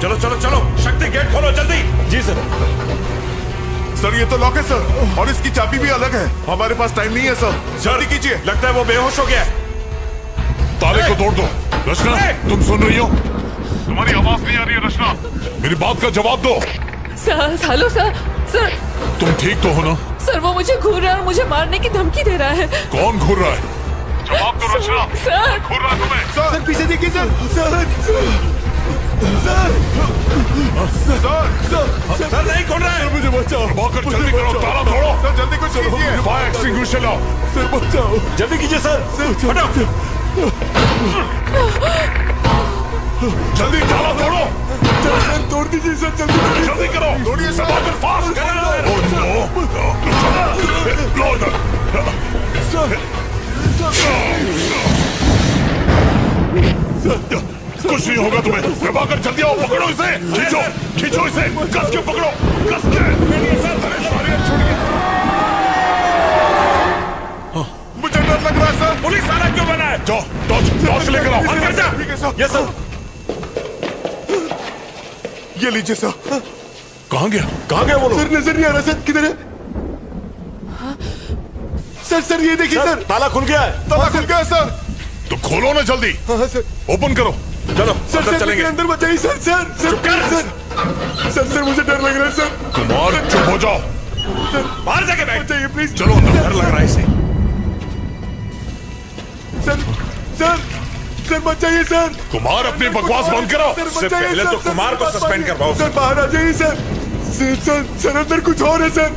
चलो चलो चलो, शक्ति गेट खोलो जल्दी। जी सर। सर ये तो लॉक है सर, और इसकी चाबी भी अलग है। हमारे पास टाइम नहीं है सर, जल्दी कीजिए। लगता है वो बेहोश हो गया। ताले को तोड़ दो। रचना तुम सुन रही हो? तुम्हारी आवाज नहीं आ रही है रचना, मेरी बात का जवाब दो। सर हेलो सर, सर तुम ठीक तो हो ना? सर वो मुझे घूर रहा है और मुझे मारने की धमकी दे रहा है। कौन घूर रहा है? जवाब दो रचना। सर घूर रहा है तुम्हें? सर पीछे देखिए सर, सर, सर नहीं खोल रहा है। मुझे बचाओ। प्रभाकर जल्दी करो, ताला तोड़ो। सर जल्दी कुछ कीजिए। फायर एक्सटिंग्विशर लाओ। सर बचाओ, जल्दी कीजिए सर। हटो। जल्दी ताला तोड़ो। सर तोड़ दीजिए सर, जल्दी जल्दी करो। तोड़िए सर। प्रभाकर फास्ट कुछ नहीं होगा तुम्हें। प्रभाकर जल्दी आओ, पकड़ो इसे। खींचो खींचो इसे, कस के पकड़ो, कस के। मुझे डर लग रहा है सर। पुलिस वाला क्यों बना है? जाओ टॉर्च लेकर आओ। अंदर जा। ठीक है सर। ये सर। ये लीजिए सर। कहाँ गया? कहाँ गया वो लोग? सर नजर नहीं आ रहा सर, किधर है? सर सर ये देखिए सर, ताला खुल गया है। ताला खुल गया है सर। तो खोलो ना जल्दी। हाँ सर। ओपन करो। चलो सर अंदर सर चलेंगे। अंदर बचाइए sir, sir sir sir sir मुझे डर लग रहा है सर। कुमार चुप हो जाओ। बाहर जाके बैठ। बचाइए प्लीज। चलो अंदर। डर लग रहा है इसे। सर सर सर बचाइए सर। कुमार अपनी बकवास बंद करो। इससे पहले तो कुमार को सस्पेंड करवाओ। सर बाहर आ जाइए सर। सर अंदर कुछ और है सर।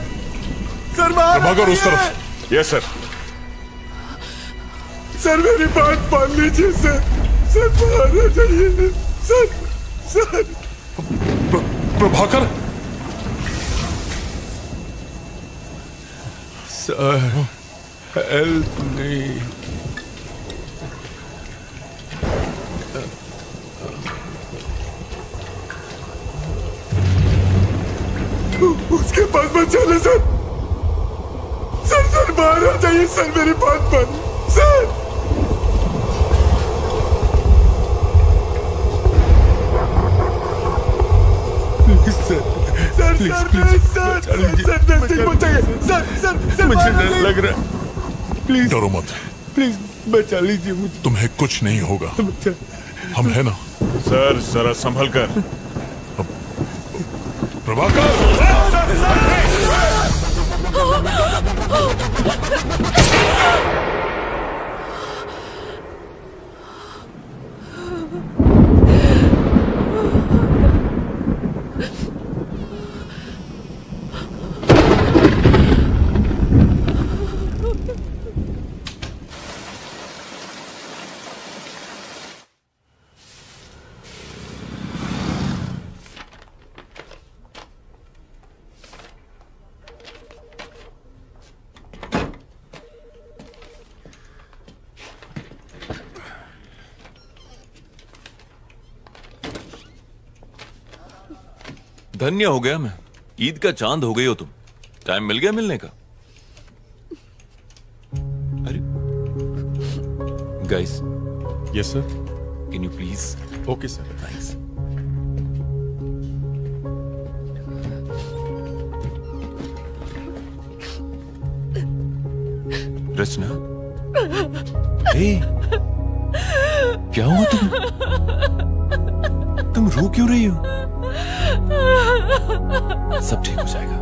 सर बाहर। प्रभाकर उस तरफ। Yes sir. सर मेरी बात मान लीजिए सर। सर बाहर आ जाइए sir. Sir Prabhakar. Sir help me. उसके पास मत चले सर। सर बाहर आ जाइए सर, मेरी बात मान सर। सर नजदीक पहुंचाइए सर। मुझे डर लग रहा है। प्लीज डरो मत। प्लीज बचा लीजिए मुझे। तुम्हें कुछ नहीं होगा, हम है ना। सर जरा संभल कर। प्रभाकर। धन्य हो गया मैं। ईद का चांद हो गई हो तुम। टाइम मिल गया मिलने का। अरे guys. Yes sir. Can you please? Okay sir. Thanks. Rachna, क्या हुआ तुम रो क्यों रही हो? सब ठीक हो जाएगा।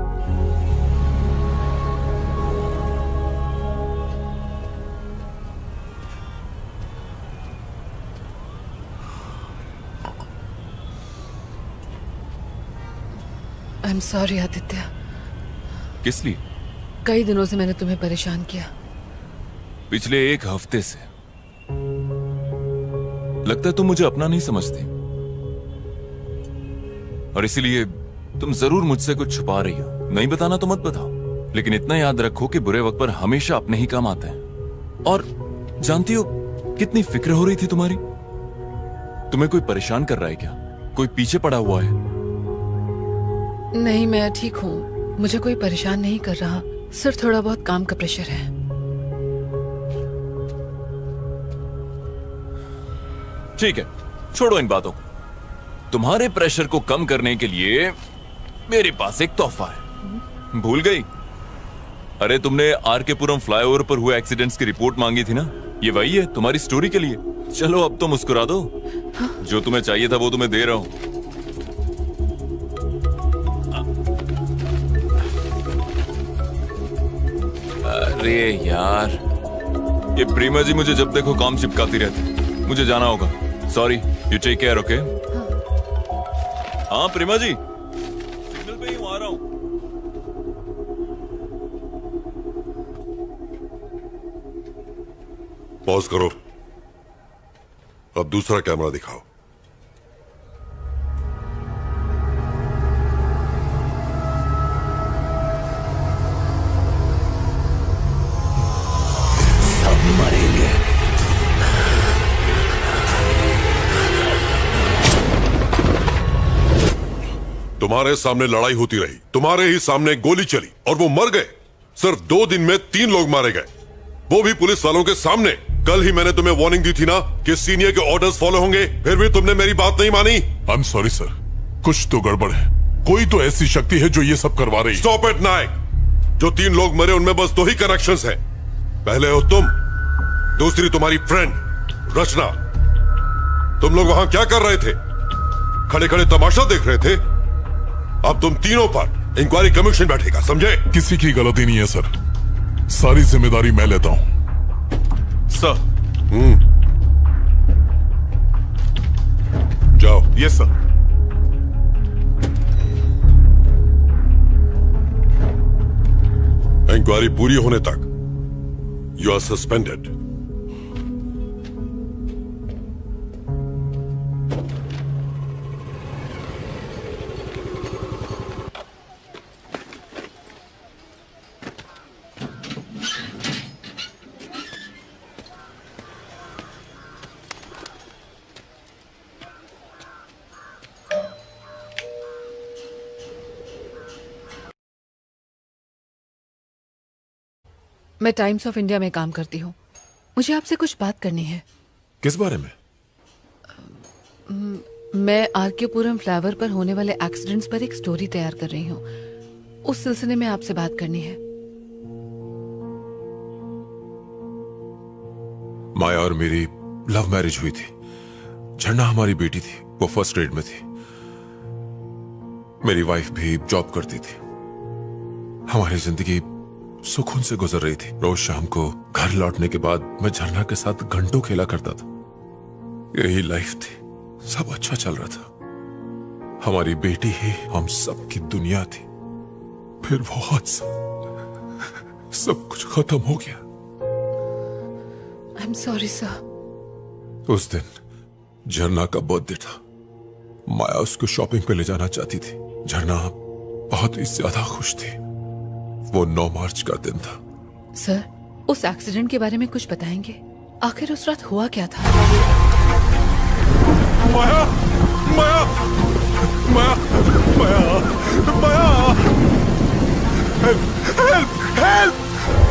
I am sorry Aditya. किस लिए? कई दिनों से मैंने तुम्हें परेशान किया। पिछले एक हफ्ते से। लगता है तुम मुझे अपना नहीं समझती और इसीलिए तुम जरूर मुझसे कुछ छुपा रही हो। नहीं बताना तो मत बताओ, लेकिन इतना याद रखो कि बुरे वक्त पर हमेशा अपने ही काम आते हैं। और जानती हो कितनी फिक्र हो रही थी तुम्हारी? तुम्हें कोई परेशान कर रहा है क्या? कोई पीछे पड़ा हुआ है? नहीं, मैं ठीक हूँ। मुझे कोई परेशान नहीं कर रहा, सिर्फ थोड़ा बहुत काम का प्रेशर है। ठीक है, छोड़ो इन बातों को। तुम्हारे प्रेशर को कम करने के लिए मेरे पास एक तोहफा है। भूल गई? अरे तुमने आरकेपुरम फ्लाईओवर पर हुए एक्सीडेंट्स की रिपोर्ट मांगी थी ना? ये वही है तुम्हारी स्टोरी के लिए। चलो अब तो मुस्कुरा दो। जो तुम्हें चाहिए था वो तुम्हें दे रहा हूं। अरे यार, ये प्रीमा जी मुझे जब देखो काम चिपकाती रहती। मुझे जाना होगा। Sorry, you take care. Okay? हाँ प्रीमा जी, सिग्नल पे ही हूं, आ रहा हूं। पॉज करो। अब दूसरा कैमरा दिखाओ। सब मरेंगे। तुम्हारे सामने लड़ाई होती रही, तुम्हारे ही सामने गोली चली और वो मर गए। सिर्फ 2 दिन में 3 लोग मारे गए, वो भी पुलिस वालों के सामने। कल ही मैंने तुम्हें वार्निंग दी थी ना कि सीनियर के ऑर्डर्स फॉलो होंगे, फिर भी तुमने मेरी बात नहीं मानी। आई एम सॉरी सर, कुछ तो गड़बड़ है। कोई तो ऐसी शक्ति है जो ये सब करवा रही है। स्टॉप इट नायक। जो 3 लोग मरे उनमें बस 2 ही कनेक्शंस हैं। पहले हो तुम, दूसरी तुम्हारी फ्रेंड रचना। तुम लोग वहां क्या कर रहे थे? खड़े खड़े तमाशा देख रहे थे। अब तुम तीनों पर इंक्वायरी कमीशन बैठेगा, समझे? किसी की गलती नहीं है सर, सारी जिम्मेदारी मैं लेता हूं। सर। जाओ। Yes sir. इंक्वायरी पूरी होने तक यू आर सस्पेंडेड। मैं टाइम्स ऑफ इंडिया में काम करती हूँ। मुझे आपसे कुछ बात करनी है। किस बारे में? मैं आरकेपुरम फ्लाईओवर पर होने वाले एक्सीडेंट्स पर एक स्टोरी तैयार कर रही हूँ। उस सिलसिले में आपसे बात करनी है। माया और मेरी लव मैरिज हुई थी। झरना हमारी बेटी थी, वो फर्स्ट ग्रेड में थी। मेरी वाइफ भी जॉब करती थी। हमारी जिंदगी सुकून से गुजर रही थी। रोज शाम को घर लौटने के बाद मैं झरना के साथ घंटों खेला करता था। यही लाइफ थी, सब अच्छा चल रहा था। हमारी बेटी ही हम सब की दुनिया थी। फिर वो हादसा, सब कुछ खत्म हो गया। I am sorry sir. उस दिन झरना का बर्थडे था। माया उसको शॉपिंग पे ले जाना चाहती थी। झरना बहुत ही ज्यादा खुश थी। वो 9 मार्च का दिन था। सर, उस एक्सीडेंट के बारे में कुछ बताएंगे? आखिर उस रात हुआ क्या था? माया, माया, माया, माया। हेल्प!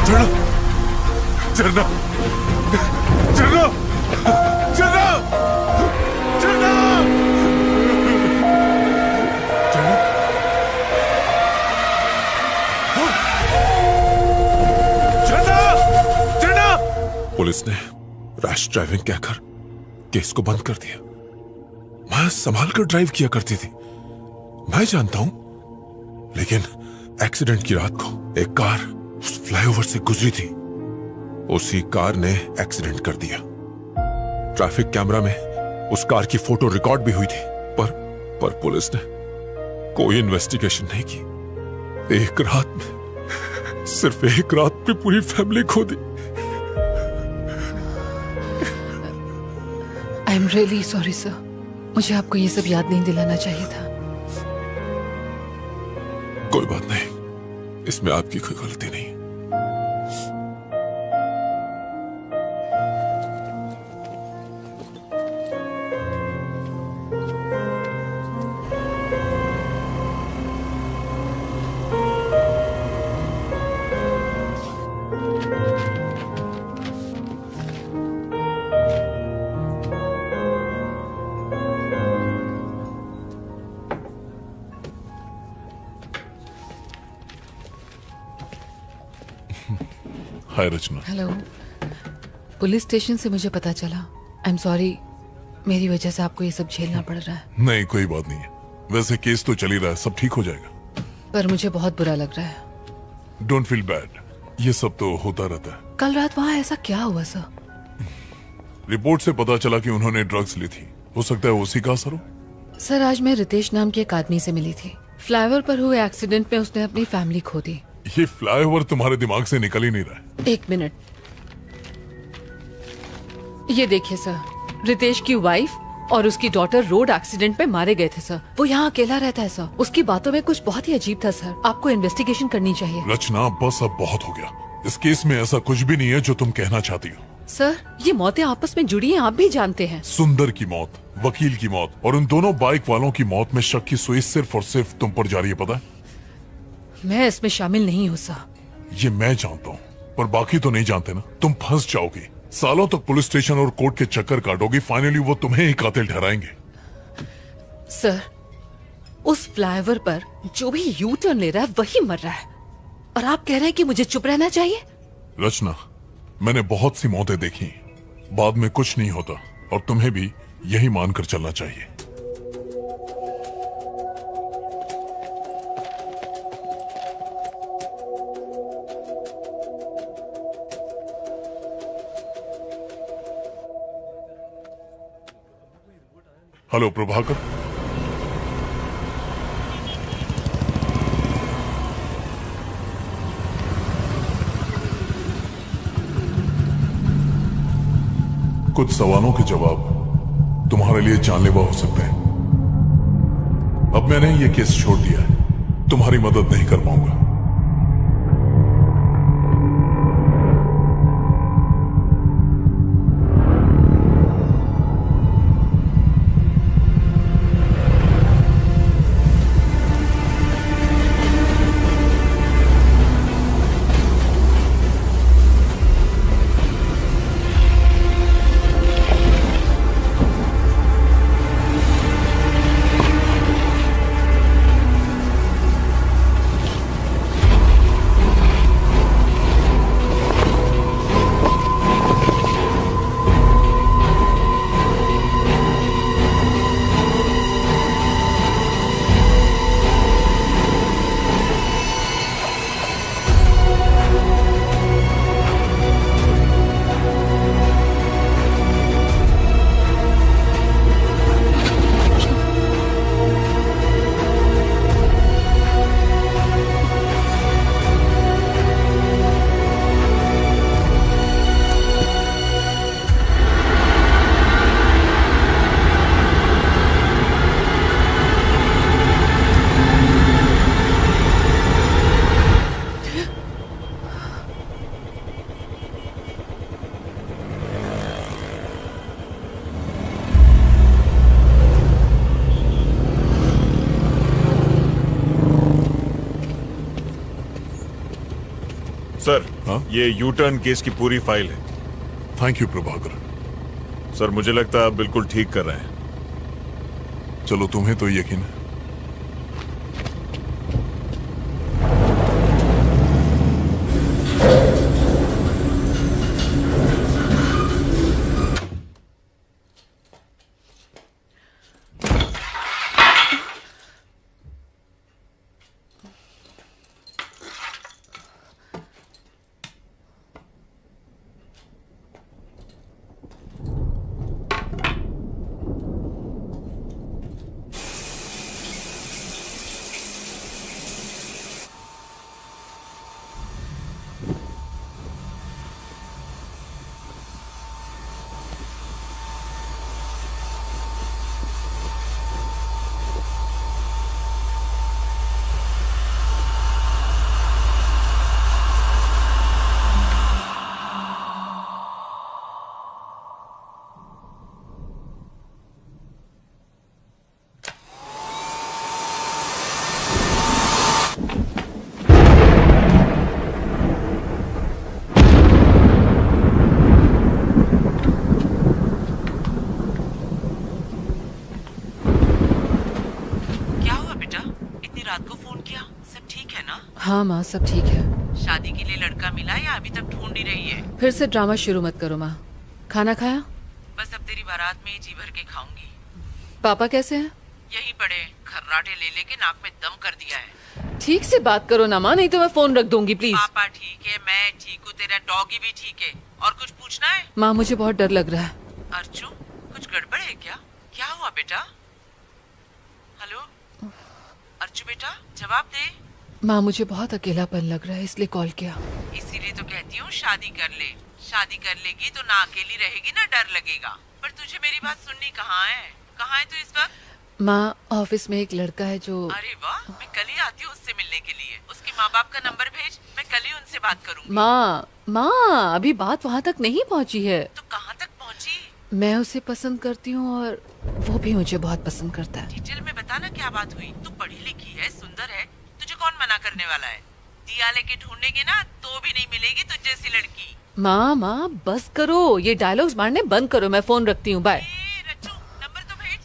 झरना! झरना! झरना! झरना! झरना! पुलिस ने रैश ड्राइविंग कहकर केस को बंद कर दिया। मैं संभाल कर ड्राइव किया करती थी, मैं जानता हूं, लेकिन एक्सीडेंट की रात को एक कार उस फ्लाईओवर से गुजरी थी। उसी कार ने एक्सीडेंट कर दिया। ट्रैफिक कैमरा में उस कार की फोटो रिकॉर्ड भी हुई थी, पर पुलिस ने कोई इन्वेस्टिगेशन नहीं की। एक रात में, सिर्फ एक रात में पूरी फैमिली खो दी। I am really sorry sir, मुझे आपको ये सब याद नहीं दिलाना चाहिए था। कोई बात नहीं, इसमें आपकी कोई गलती नहीं। हाय रचना। हेलो, पुलिस स्टेशन से मुझे पता चला। आई एम सॉरी, मेरी वजह से आपको ये सब झेलना पड़ रहा है। नहीं, कोई बात नहीं है। वैसे केस तो चल ही रहा है, सब ठीक हो जाएगा। पर मुझे बहुत बुरा लग रहा है। डोंट फील बैड, ये सब तो होता रहता है। कल रात वहाँ ऐसा क्या हुआ सर? रिपोर्ट से पता चला कि उन्होंने ड्रग्स ली थी। हो सकता है उसी का असर हो। सर, आज मैं रितेश नाम के एक आदमी से मिली थी। फ्लाईओवर पर हुए एक्सीडेंट में उसने अपनी फैमिली खो दी। ये फ्लाईओवर तुम्हारे दिमाग से निकल ही नहीं रहा है। एक मिनट, ये देखिए सर, रितेश की वाइफ और उसकी डॉटर रोड एक्सीडेंट में मारे गए थे सर। वो यहाँ अकेला रहता है सर। उसकी बातों में कुछ बहुत ही अजीब था सर। आपको इन्वेस्टिगेशन करनी चाहिए। रचना, बस अब बहुत हो गया। इस केस में ऐसा कुछ भी नहीं है जो तुम कहना चाहती हो। सर, ये मौतें आपस में जुड़ी हैं, आप भी जानते हैं। सुंदर की मौत, वकील की मौत और उन दोनों बाइक वालों की मौत में शक की सुई सिर्फ और सिर्फ तुम पर जा रही है, पता है? मैं इसमें शामिल नहीं हूँ सर। ये मैं जानता हूँ, पर बाकी तो नहीं जानते ना। तुम फंस जाओगी, सालों तक पुलिस स्टेशन और कोर्ट के चक्कर काटोगी, फाइनली वो तुम्हें ही कातिल ठहराएंगे। सर, उस फ्लाईओवर पर जो भी यू टर्न ले रहा है वही मर रहा है, और आप कह रहे हैं कि मुझे चुप रहना चाहिए? रचना, मैंने बहुत सी मौतें देखी, बाद में कुछ नहीं होता, और तुम्हें भी यही मानकर चलना चाहिए। हेलो प्रभाकर, कुछ सवालों के जवाब तुम्हारे लिए जानलेवा हो सकते हैं। अब मैंने ये केस छोड़ दिया है, तुम्हारी मदद नहीं कर पाऊंगा। ये यू टर्न केस की पूरी फाइल है। Thank you Prabhakar. सर मुझे लगता है आप बिल्कुल ठीक कर रहे हैं। चलो तुम्हें तो यकीन है। हाँ माँ, सब ठीक है। शादी के लिए लड़का मिला या अभी तक ढूंढ ही रही है? फिर से ड्रामा शुरू मत करो माँ। खाना खाया? बस अब तेरी बारात में ही जी भर के खाऊंगी। पापा कैसे हैं? यही पड़े, खर्राटे ले लेके नाक में दम कर दिया है। ठीक से बात करो ना माँ, नहीं तो मैं फोन रख दूंगी प्लीज। पापा ठीक है, मैं ठीक हूँ, तेरा डॉगी भी ठीक है। और कुछ पूछना है? माँ मुझे बहुत डर लग रहा है। अर्जु, कुछ गड़बड़ है क्या? क्या हुआ बेटा? हेलो अर्जु बेटा, जवाब दे। माँ मुझे बहुत अकेलापन लग रहा है, इसलिए कॉल किया। इसीलिए तो कहती हूँ शादी कर ले। शादी कर लेगी तो ना अकेली रहेगी ना डर लगेगा। पर तुझे मेरी बात सुननी कहाँ है? कहाँ है तू इस वक्त? माँ ऑफिस में एक लड़का है जो। अरे वाह, मैं कल ही आती हूँ उससे मिलने के लिए। उसके माँ बाप का नंबर भेज, मैं कल ही उनसे बात करूँगी। माँ अभी बात वहाँ तक नहीं पहुँची है। तो कहाँ तक पहुँची? मैं उसे पसंद करती हूँ और वो भी मुझे बहुत पसंद करता है। डिटेल में बताना क्या बात हुई। तू पढ़ी लिखी है, सुंदर है, तुझे कौन मना करने वाला है? दिया लेके ढूंढेंगे ना तो भी नहीं मिलेगी तुझ जैसी लड़की। माँ बस करो, ये डायलॉग्स मारने बंद करो। मैं फोन रखती हूँ, बाय। नंबर तो भेज।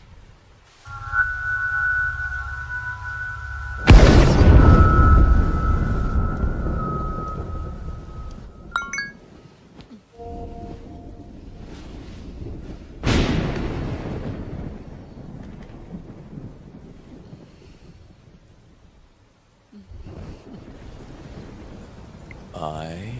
I